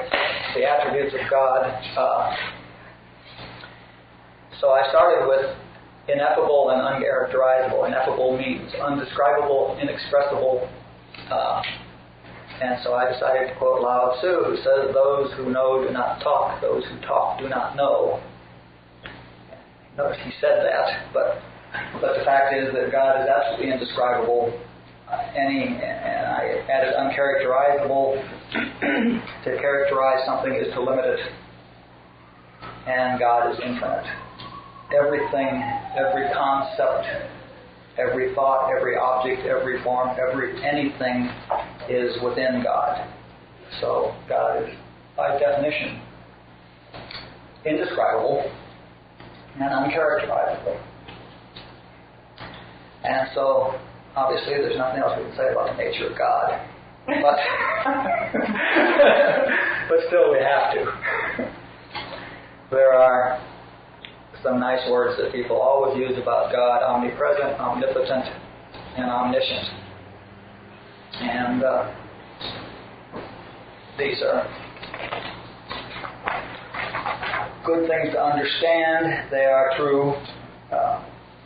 the attributes of God. So I started with ineffable and uncharacterizable. Ineffable means undescribable, inexpressible. And so I decided to quote Lao Tzu, who says, "Those who know do not talk, those who talk do not know." Notice he said that, but the fact is that God is absolutely indescribable. And I added uncharacterizable. To characterize something is to limit it. And God is infinite. Everything, every concept, every thought, every object, every form, anything is within God. So God is, by definition, indescribable and uncharacterizable. And so, obviously, there's nothing else we can say about the nature of God. But, but still, we have to. There are some nice words that people always use about God: omnipresent, omnipotent, and omniscient. And these are good things to understand. They are true.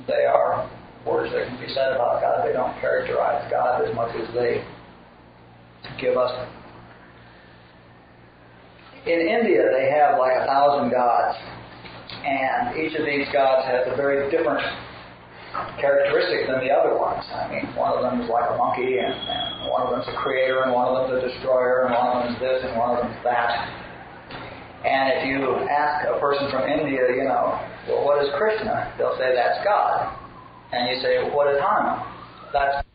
They are words that can be said about God. They don't characterize God as much as they give us. In India, they have like 1,000 gods, and each of these gods has a very different characteristic than the other ones. I mean, one of them is like a monkey, and one of them's a creator, and one of them's a destroyer, and one of them's this, and one of them's that. And if you ask a person from India, well, what is Krishna? They'll say, that's God. And you say, well, what is Hanuman? That's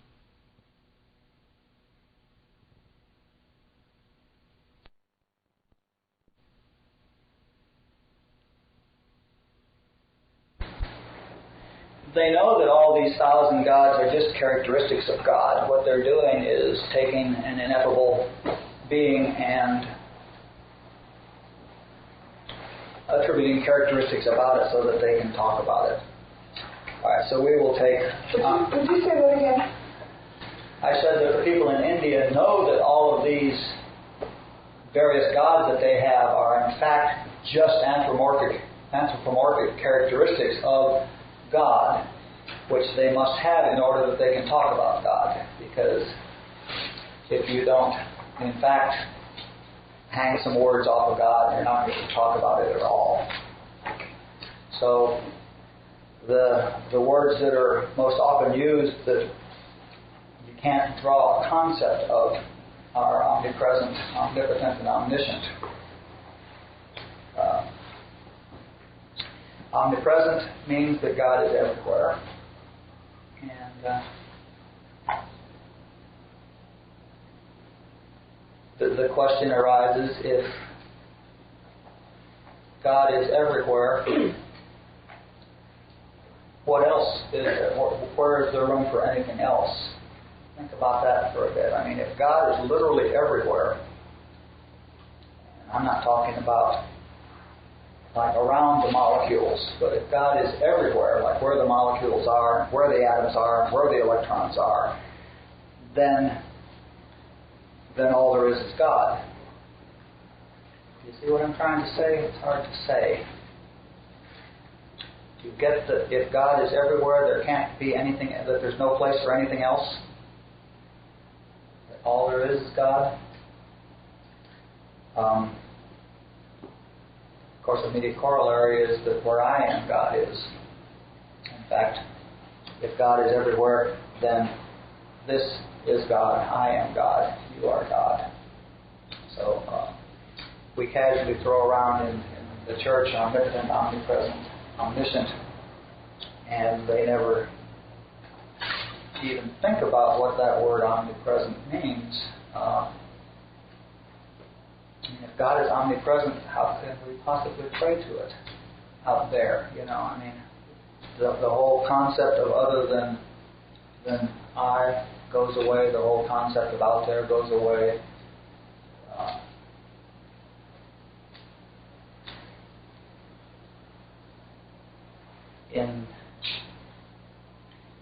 They know that all these 1,000 gods are just characteristics of God. What they're doing is taking an ineffable being and attributing characteristics about it so that they can talk about it. All right, so we will take... Would you say that again? I said that the people in India know that all of these various gods that they have are in fact just anthropomorphic characteristics of God, which they must have in order that they can talk about God. Because if you don't, in fact, hang some words off of God, you're not going to talk about it at all. So the words that are most often used that you can't draw a concept of are omnipresent, omnipotent, and omniscient. Omnipresent means that God is everywhere. And the question arises, if God is everywhere, what else is there? Where is there room for anything else? Think about that for a bit. I mean, if God is literally everywhere, and I'm not talking about like around the molecules, but if God is everywhere, like where the molecules are, where the atoms are, where the electrons are, then all there is God. Do you see what I'm trying to say? It's hard to say. You get that if God is everywhere, there can't be anything, that there's no place for anything else? That all there is God? Of course, the immediate corollary is that where I am, God is. In fact, if God is everywhere, then this is God, I am God, you are God. So we casually throw around in the church omnipotent, omnipresent, omniscient, and they never even think about what that word omnipresent means. And if God is omnipresent, how can we possibly pray to it out there? I mean, the whole concept of other than I goes away. The whole concept of out there goes away. In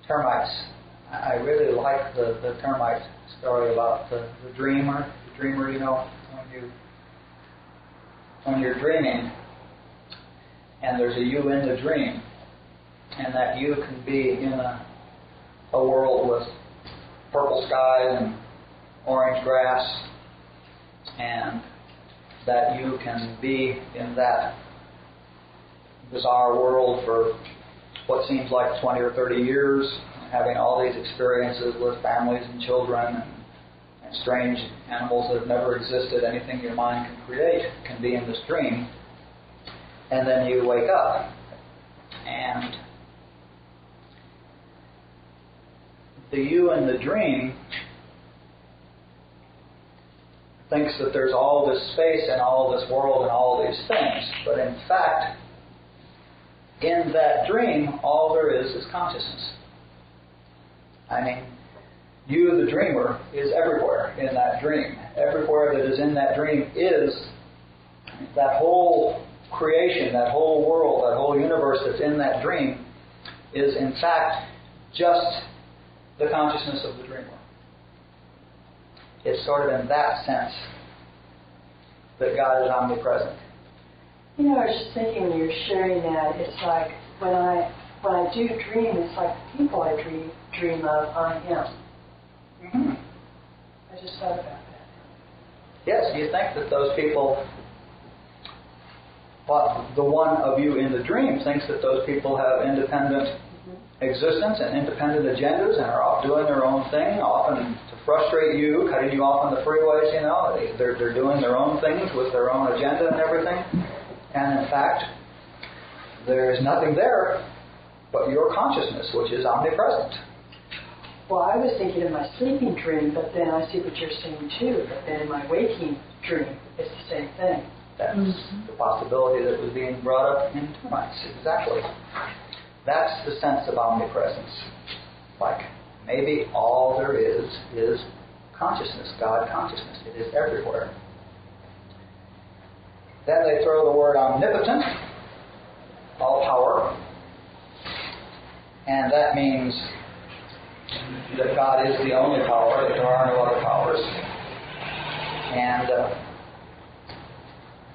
termites, I really like the termite story about the dreamer. The dreamer, when you're dreaming, and there's a you in the dream, and that you can be in a world with purple skies and orange grass, and that you can be in that bizarre world for what seems like 20 or 30 years, having all these experiences with families and children and strange animals that have never existed. Anything your mind can create can be in this dream. And then you wake up, and the you in the dream thinks that there's all this space and all this world and all these things. But in fact, in that dream, all there is consciousness. I mean, you, the dreamer, is everywhere in that dream. Everywhere that is in that dream is that whole creation, that whole world, that whole universe that's in that dream is in fact just the consciousness of the dreamer. It's sort of in that sense that God is omnipresent. I was just thinking when you were sharing that, it's like when I do dream, it's like the people I dream of, I am. Mm-hmm. I just thought about that. Yes, you think that those people, the one of you in the dream thinks that those people have independent existence and independent agendas and are off doing their own thing, often to frustrate you, cutting you off on the freeways, They're doing their own things with their own agenda and everything. And in fact, there is nothing there but your consciousness, which is omnipresent. Well, I was thinking of my sleeping dream, but then I see what you're saying too. But then in my waking dream, it's the same thing. That's the possibility that was being brought up in termites. Exactly. That's the sense of omnipresence. Like, maybe all there is consciousness, God consciousness. It is everywhere. Then they throw the word omnipotent, all power, and that means that God is the only power, that there are no other powers. And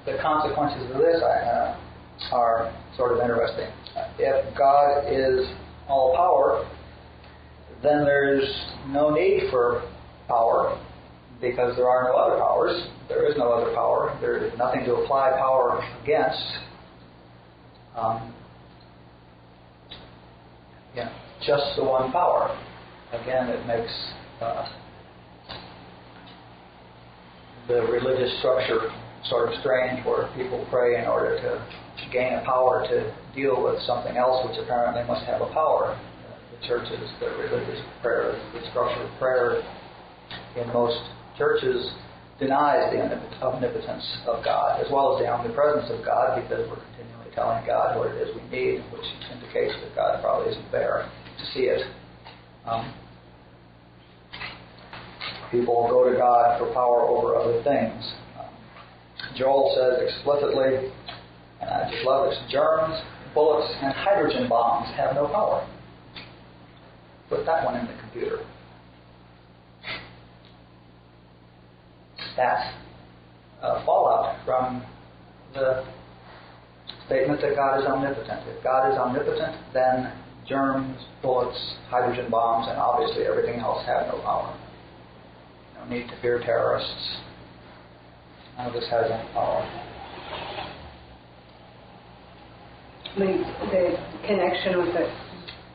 the consequences of this are sort of interesting. If God is all power, then there's no need for power, because there are no other powers. There is no other power. There is nothing to apply power against. Just the one power. Again, it makes the religious structure sort of strange, where people pray in order to gain a power to deal with something else which apparently must have a power. The churches, the religious prayer, the structure of prayer in most churches denies the omnipotence of God, as well as the omnipresence of God, because we're continually telling God what it is we need, which indicates that God probably isn't there to see it. People go to God for power over other things. Joel says explicitly, and I just love this, germs, bullets, and hydrogen bombs have no power. Put that one in the computer. That's a fallout from the statement that God is omnipotent. If God is omnipotent, then germs, bullets, hydrogen bombs, and obviously everything else have no power. No need to fear terrorists. None of this has any power. The connection with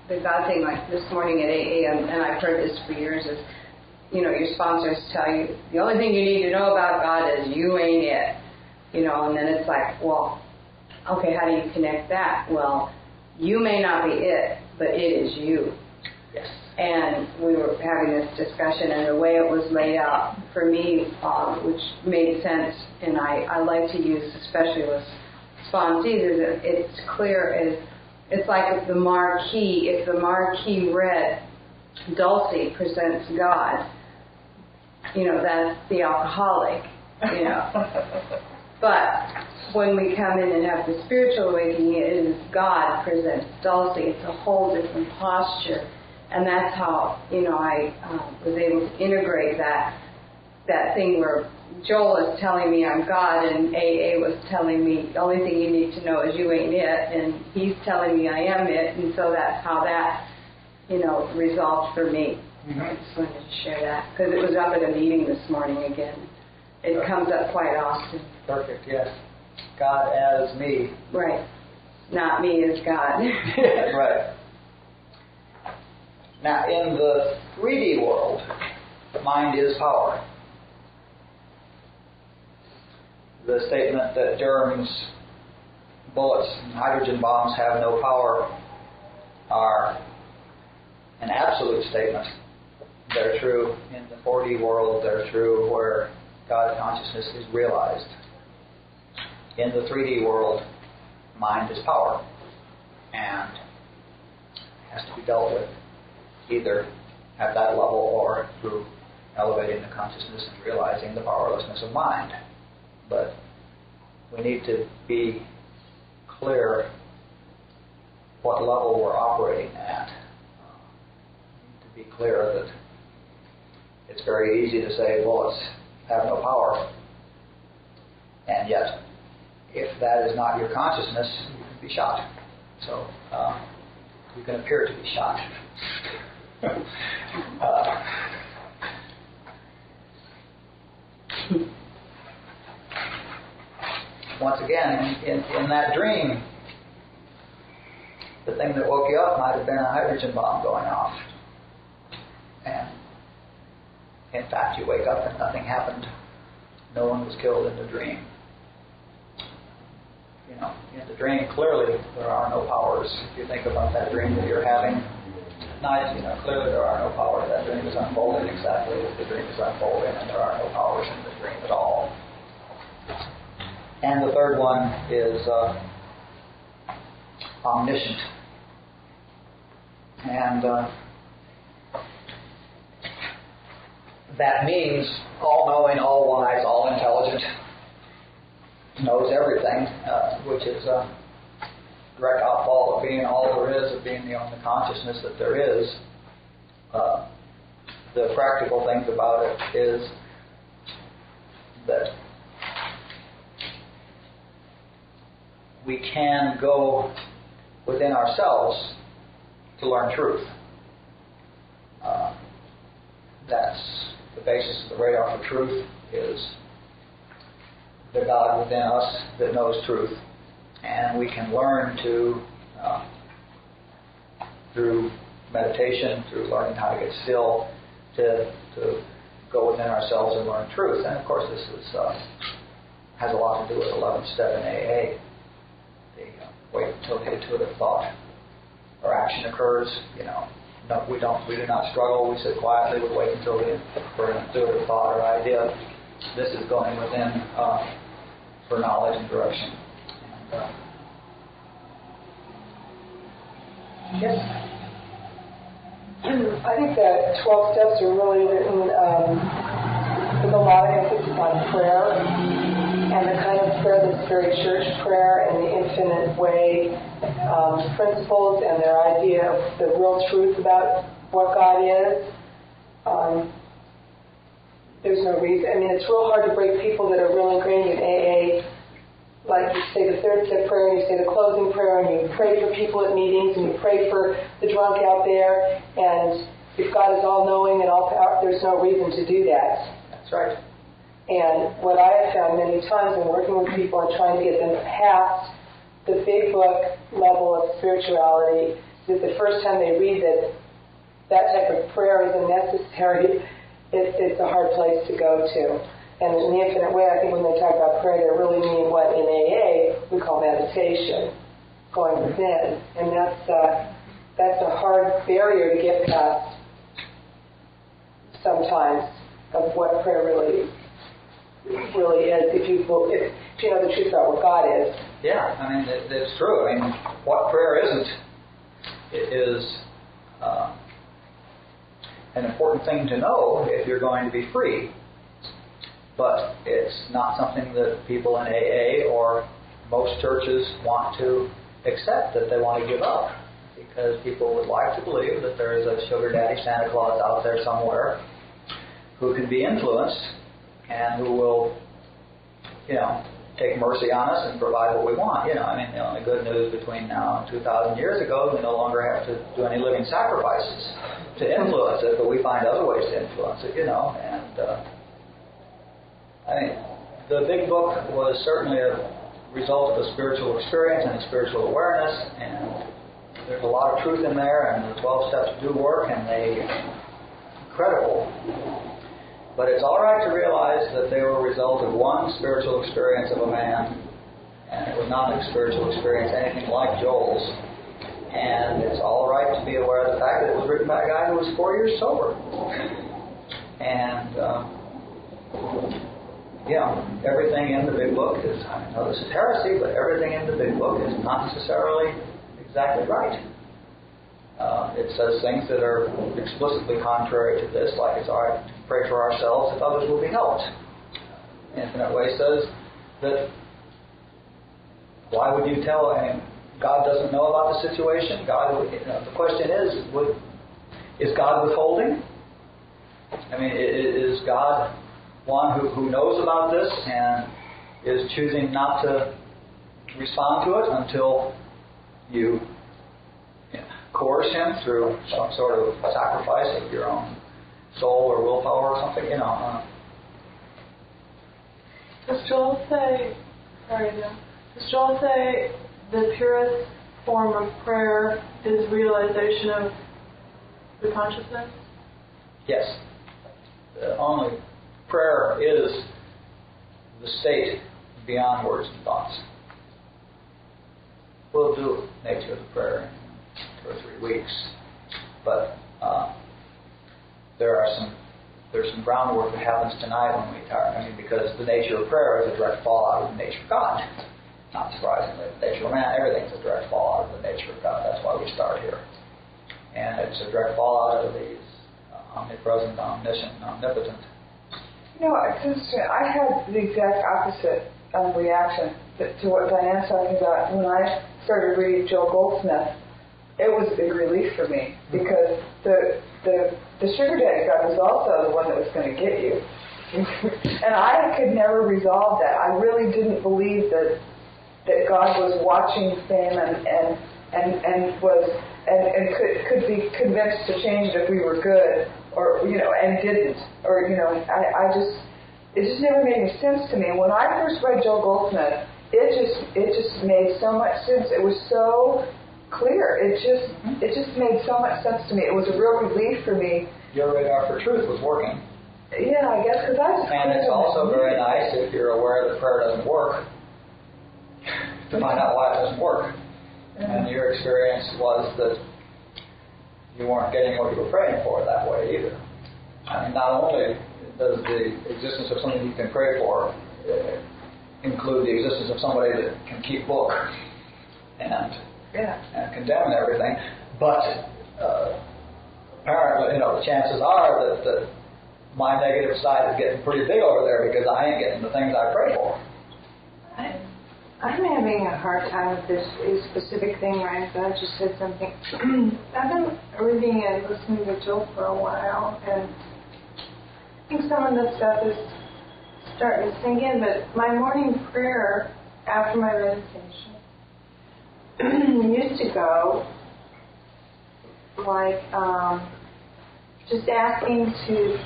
the God thing, like this morning at 8 a.m., and I've heard this for years, is, your sponsors tell you, the only thing you need to know about God is you ain't it. And then it's like, well, okay, how do you connect that? Well, you may not be it, but it is you. Yes. And we were having this discussion, and the way it was laid out for me, which made sense, and I like to use, especially with sponsees, is that it's clear as it's like if the marquee read Dulce presents God, that's the alcoholic, But when we come in and have the spiritual awakening, it is God presents Dulce. It's a whole different posture. And that's how, I was able to integrate that thing where Joel is telling me I'm God, and AA was telling me the only thing you need to know is you ain't it, and he's telling me I am it, and so that's how that, resolved for me. Mm-hmm. I just wanted to share that, because it was up at a meeting this morning again. It comes up quite often. Perfect, yes. God as me. Right. Not me as God. Right. Now, in the 3D world, mind is power. The statement that germs, bullets, and hydrogen bombs have no power are an absolute statement. They're true in the 4D world. They're true where God consciousness is realized. In the 3D world, mind is power and has to be dealt with either at that level or through elevating the consciousness and realizing the powerlessness of mind. But we need to be clear what level we're operating at. To be clear that it's very easy to say bullets have no power, and yet if that is not your consciousness, you can be shot. So you can appear to be shot. Once again, in that dream, the thing that woke you up might have been a hydrogen bomb going off. And in fact, you wake up and nothing happened. No one was killed in the dream. In the dream, clearly there are no powers. If you think about that dream that you're having at night, clearly there are no powers. That dream is unfolding exactly as the dream is unfolding, and there are no powers in the dream at all. And the third one is omniscient. And that means all-knowing, all-wise, all-intelligent, knows everything, which is a direct outfall of being all there is, of being the only consciousness that there is. The practical things about it is that we can go within ourselves to learn truth. That's the basis of the radar for truth, is the God within us that knows truth. And we can learn to, through meditation, through learning how to get still, to go within ourselves and learn truth. And of course this has a lot to do with 11th step in AA. Wait until the intuitive thought or action occurs. We do not struggle. We sit quietly. We wait until for an intuitive thought or idea. This is going within for knowledge and direction. Yes. I think that 12 steps are really written with a lot of emphasis on prayer, and the kind of prayer that's very church prayer and the infinite way principles and their idea of the real truth about what God is. There's no reason. It's real hard to break people that are real ingrained in AA. Like you say the third step prayer, and you say the closing prayer, and you pray for people at meetings, and you pray for the drunk out there. And if God is all-knowing and all-powerful, there's no reason to do that. That's right. And what I have found many times in working with people and trying to get them past the big book level of spirituality, is the first time they read that type of prayer isn't necessary, it's a hard place to go to. And in the infinite way, I think when they talk about prayer, they're really meaning what in AA we call meditation, going within. And that's a hard barrier to get past sometimes of what prayer really is, if you know the truth about what God is. Yeah, I mean, it's true. I mean, what prayer isn't is an important thing to know if you're going to be free. But it's not something that people in AA or most churches want to accept, that they want to give up. Because people would like to believe that there is a sugar daddy Santa Claus out there somewhere who can be influenced and who will, take mercy on us and provide what we want. I mean, the only good news between now and 2,000 years ago, we no longer have to do any living sacrifices to influence it, but we find other ways to influence it, and I mean, the big book was certainly a result of a spiritual experience and a spiritual awareness, and there's a lot of truth in there, and the 12 steps do work, and they're incredible. But it's all right to realize that they were a result of one spiritual experience of a man, and it was not a spiritual experience anything like Joel's. And it's all right to be aware of the fact that it was written by a guy who was 4 years sober. And, everything in the big book is, I know this is heresy, but everything in the big book is not necessarily exactly right. It says things that are explicitly contrary to this, like it's all right to pray for ourselves if others will be helped. Infinite Way says that why would you tell, God doesn't know about the situation? The question is God withholding? I mean, is God one who knows about this and is choosing not to respond to it until you coerce him through some sort of sacrifice of your own soul or willpower or something? Does Joel say the purest form of prayer is realization of the consciousness? Yes. Only prayer is the state beyond words and thoughts. We'll do nature of the prayer in 2 or 3 weeks, but there's some groundwork that happens tonight when we talk. Because the nature of prayer is a direct fallout of the nature of God. Not surprisingly, the nature of man, everything's a direct fallout of the nature of God. That's why we start here. And it's a direct fallout of these omnipresent, omniscient, omnipotent. It's interesting. I had the exact opposite reaction to what Diane's talking about. When I started reading Joel Goldsmith, it was a big relief for me, because the sugar daddy God was also the one that was going to get you. And I could never resolve that. I really didn't believe that God was watching fame and could be convinced to change if we were good, or and didn't, or it just never made any sense to me. When I first read Joel Goldsmith, it just made so much sense. It was so clear. It just made so much sense to me. It was a real relief for me. Your radar for truth was working. Yeah, I guess, because I was. And it's also very nice if you're aware that prayer doesn't work, to find out why it doesn't work. And your experience was that you weren't getting what you were praying for that way either. Not only does the existence of something you can pray for include the existence of somebody that can keep book and condemn everything, but apparently, the chances are that my negative side is getting pretty big over there because I ain't getting the things I pray for. I'm having a hard time with this specific thing, Ryan. I just said something. I've been reading and listening to Joel for a while, and I think some of the stuff is starting to sink in, but my morning prayer after my meditation used to go like just asking to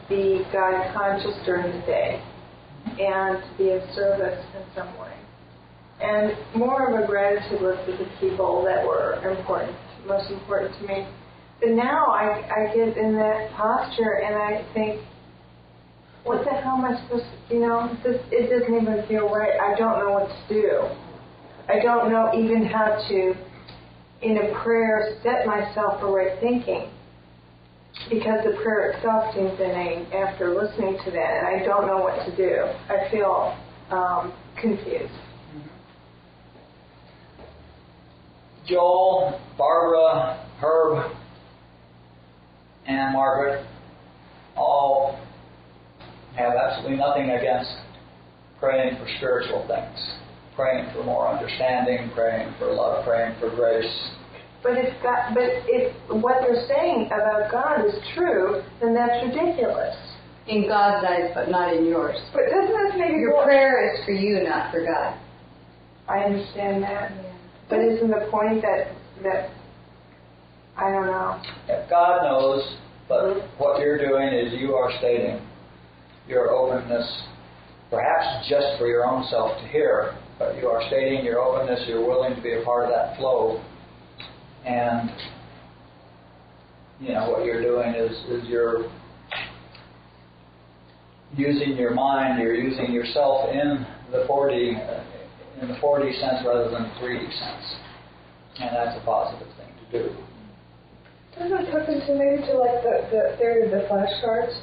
be God conscious during the day and to be of service in some way. And more of a gratitude list of the people that were most important to me. But now I get in that posture and I think, what the hell am I supposed to, it doesn't even feel right. I don't know what to do. I don't know even how to, in a prayer, set myself for right thinking. because the prayer itself seems inane after listening to that, and I don't know what to do. I feel confused. Joel, Barbara, Herb, and Margaret all have absolutely nothing against praying for spiritual things, praying for more understanding, praying for love, praying for grace. But if what they're saying about God is true, then that's ridiculous. In God's eyes, but not in yours. But doesn't this maybe Your prayer is for you, not for God. I understand that. But isn't the point that I don't know. God knows, but what you're doing is you are stating your openness, perhaps just for your own self to hear, but you are stating your openness, you're willing to be a part of that flow. And, what you're doing is you're using your mind, you're using yourself in the 4D sense rather than the 3D sense. And that's a positive thing to do. Doesn't it hook into maybe to like the theory of the flashcards?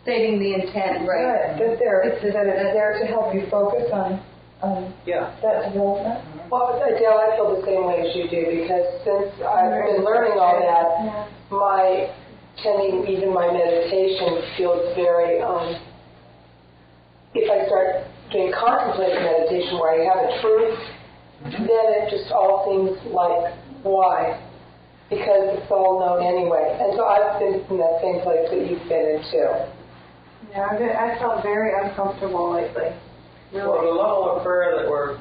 Stating the intent, right? That it's there to help you focus on that development. Well, Adele, I feel the same way as you do, because since I've been learning all that, my tending, even my meditation feels very, if I start doing contemplative meditation where I have a truth, then it just all seems like, why? Because it's all known anyway. And so I've been in that same place that you've been in too. Yeah, I felt very uncomfortable lately. Really. Well, the level of prayer that we're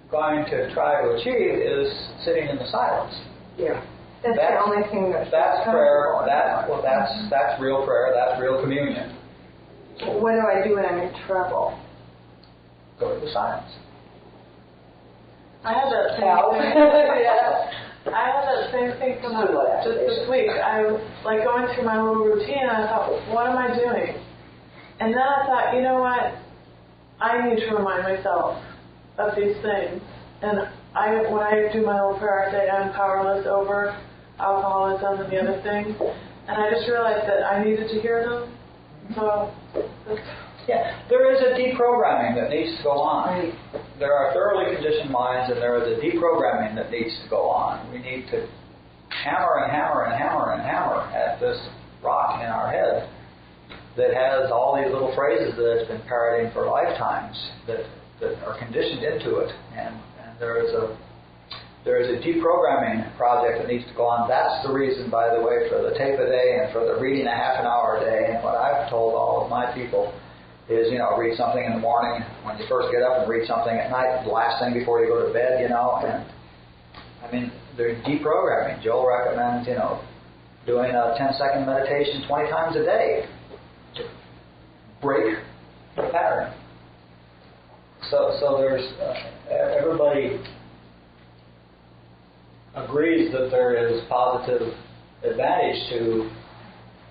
going to try to achieve is sitting in the silence. Yeah. That's the only thing that's prayer. That's real prayer. That's real communion. What do I do when I'm in trouble? Go to the silence. I had that same thing. I had that same thing come up just this week. I was like going through my little routine, and I thought, what am I doing? And then I thought, you know what? I need to remind myself of these things. And when I do my little prayer, I say I'm powerless over alcoholism and the other things. And I just realized that I needed to hear them. So, there is a deprogramming that needs to go on. Right. There are thoroughly conditioned minds, and there is a deprogramming that needs to go on. We need to hammer and hammer and hammer and hammer at this rock in our head that has all these little phrases that it's been parroting for lifetimes that are conditioned into it. And there is a deprogramming project that needs to go on. That's the reason, by the way, for the tape a day and for the reading a half an hour a day. And what I've told all of my people is, read something in the morning when you first get up and read something at night, the last thing before you go to bed, And I mean, they're deprogramming. Joel recommends, doing a 10-second meditation 20 times a day to break the pattern. So there's everybody agrees that there is positive advantage to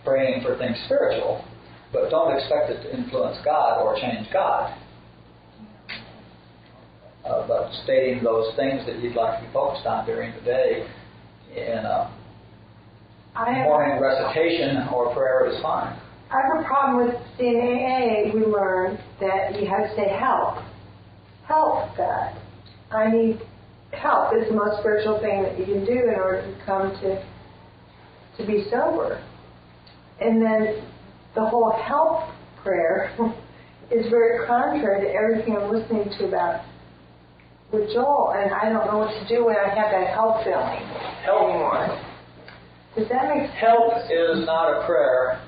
praying for things spiritual, but don't expect it to influence God or change God. But stating those things that you'd like to be focused on during the day in a morning recitation or prayer is fine. I have a problem with CNAA. We learned that you have to say help. Help, God. I need help. It's the most spiritual thing that you can do in order to come to be sober. And then the whole help prayer is very contrary to everything I'm listening to about with Joel, and I don't know what to do when I have that help feeling anymore. Does that make sense? Help is not a prayer.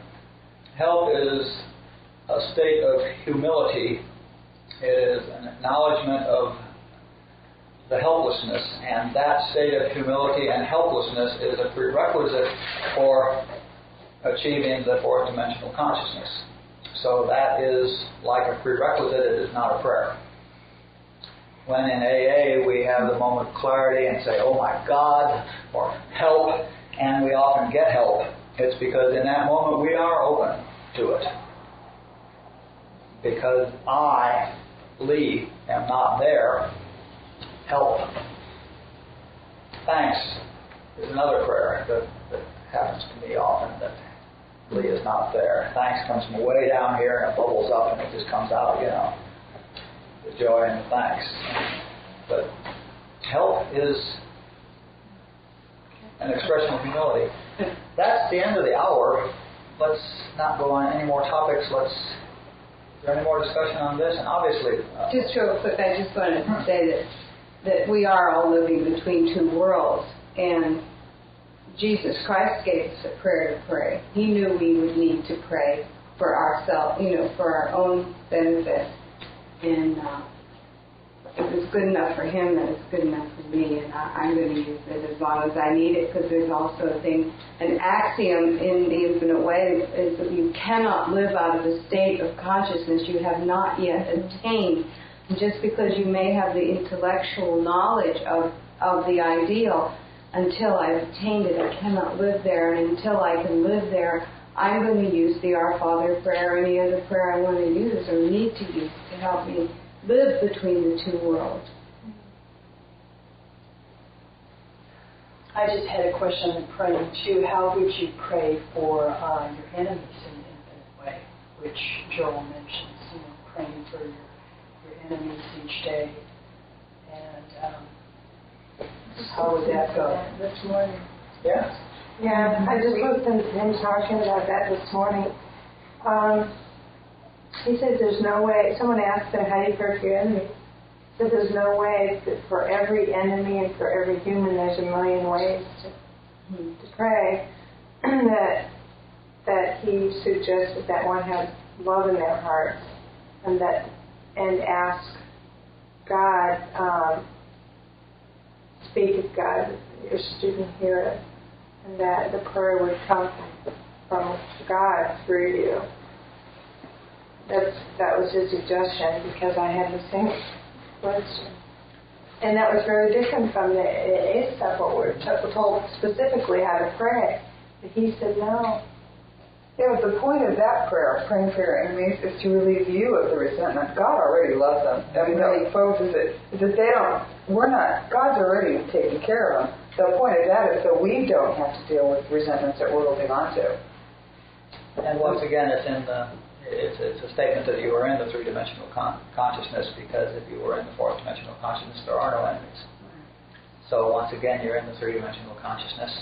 Help is a state of humility. It is an acknowledgement of the helplessness, and that state of humility and helplessness is a prerequisite for achieving the fourth dimensional consciousness. So that is like a prerequisite. It is not a prayer. When in AA we have the moment of clarity and say, oh my God, or help, and we often get help, it's because in that moment we are open to it. Because I, Lee, am not there. Help. Thanks is another prayer that happens to me often that Lee's not there. Thanks comes from way down here and it bubbles up and it just comes out, the joy and the thanks. But help is an expression of humility. That's the end of the hour. Let's not go on any more topics. Is there any more discussion on this? And obviously... just real quick, I just wanted to say that we are all living between two worlds. And Jesus Christ gave us a prayer to pray. He knew we would need to pray for ourselves, for our own benefit. And it was good enough for him, and it's good enough for me. And I'm going to use it as long as I need it, because there's also an axiom in the infinite way is that you cannot live out of a state of consciousness you have not yet attained. And just because you may have the intellectual knowledge of the ideal, until I've attained it, I cannot live there. And until I can live there, I'm going to use the Our Father prayer or any other prayer I want to use or need to use to help me live between the two worlds. I just had a question on praying too. How would you pray for your enemies in an infinite way, which Joel mentions, praying for your enemies each day? And how would that go? This morning. Yeah. Yeah, I just listened to him talking about that this morning. He said there's no way, someone asked him, how do you pray for your enemy? He said there's no way that for every enemy and for every human there's a million ways to pray. that he suggested that one have love in their hearts and ask God, speak of God, your student hear it, and that the prayer would come from God through you. That was his suggestion, because I had the same question. And that was very different from the AA stuff, what we're told specifically how to pray. But he said no. Yeah, but the point of that prayer, praying for your enemies, is to relieve you of the resentment. God already loves them. I mean, the folks is that God's already taken care of them. The point of that is so we don't have to deal with resentments that we're holding on to. And once again, it's a statement that you are in the three-dimensional consciousness, because if you were in the fourth-dimensional consciousness, there are no enemies. So once again, you're in the three-dimensional consciousness,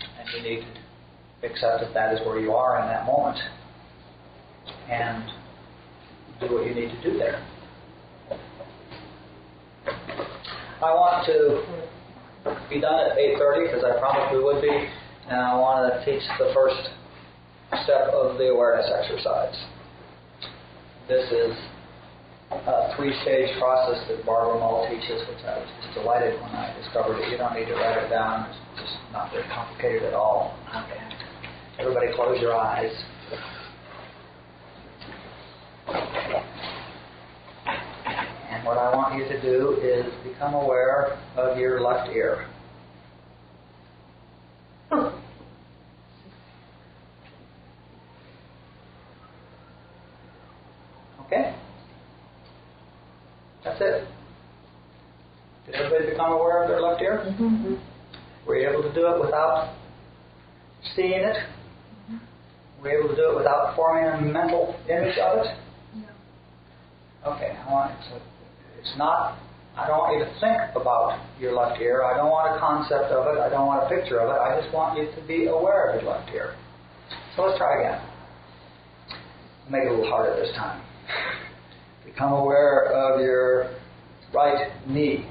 and you need to accept that is where you are in that moment, and do what you need to do there. I want to be done at 8:30, because I promised we would be, and I want to teach the first step of the awareness exercise. This is a three-stage process that Barbara Mull teaches, which I was just delighted when I discovered it. You don't need to write it down. It's just not very complicated at all. Everybody close your eyes. And what I want you to do is become aware of your left ear. Okay? That's it. Did everybody become aware of their left ear? Mm-hmm. Were you able to do it without seeing it? Mm-hmm. Were you able to do it without forming a mental image of it? No. Okay, I don't want you to think about your left ear. I don't want a concept of it. I don't want a picture of it. I just want you to be aware of your left ear. So let's try again. I'll make it a little harder this time. Become aware of your right knee.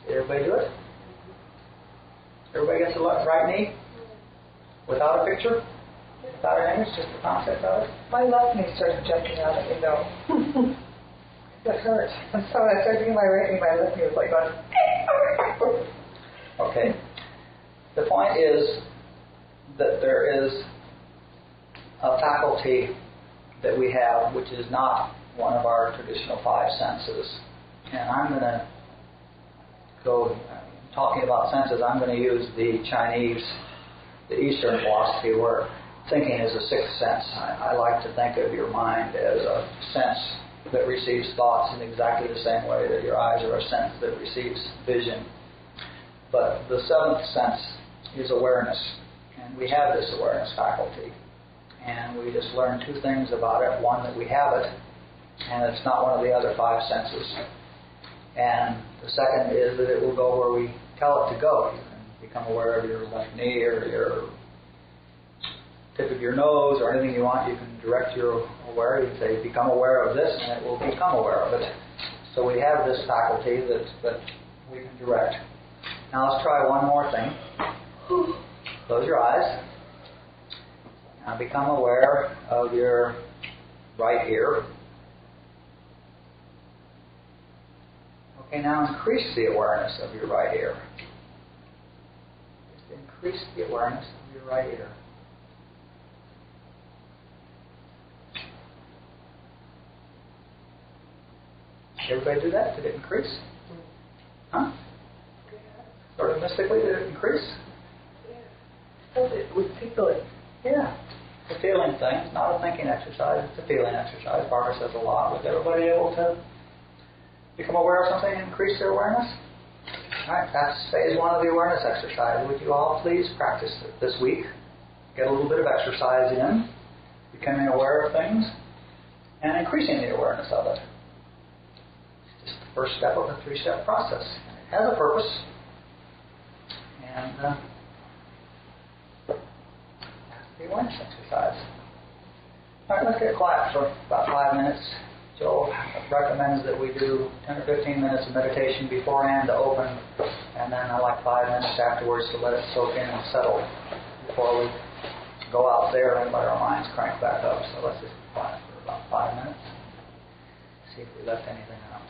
Did everybody do it? Everybody gets the right knee? Without a picture? Without an image? Just the concept of it? My left knee started jumping out at me, though. That hurt. And so when I started doing my right knee, my left knee was like going... Okay. The point is that there is a faculty that we have which is not one of our traditional five senses. And I'm going to go, talking about senses, I'm going to use the Chinese, the Eastern philosophy, where thinking is a sixth sense. I like to think of your mind as a sense that receives thoughts in exactly the same way that your eyes are a sense that receives vision. But the seventh sense is awareness, and we have this awareness faculty. And we just learn two things about it. One, that we have it, and it's not one of the other five senses. And the second is that it will go where we tell it to go. You can become aware of your left knee or your tip of your nose or anything you want. You can direct your aware. You can say, become aware of this, and it will become aware of it. So we have this faculty that we can direct. Now let's try one more thing. Close your eyes. Now become aware of your right ear. Okay, now increase the awareness of your right ear. Just increase the awareness of your right ear. Everybody do that? Did it increase? Huh? Sort of mystically, did it increase? We feel it. Yeah. It's a feeling thing. It's not a thinking exercise. It's a feeling exercise. Barbara says a lot. Was everybody able to become aware of something and increase their awareness? All right. That's phase one of the awareness exercise. Would you all please practice it this week? Get a little bit of exercise in, becoming aware of things, and increasing the awareness of it. It's just the first step of a three-step process. It has a purpose. And that's the awareness exercise. All right, let's get quiet for about 5 minutes. Joel recommends that we do 10 or 15 minutes of meditation beforehand to open, and then I like 5 minutes afterwards to let it soak in and settle before we go out there and let our minds crank back up. So let's just be quiet for about 5 minutes. See if we left anything out.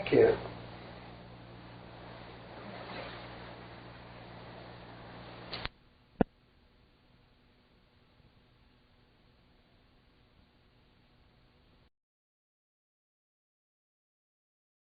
Thank you.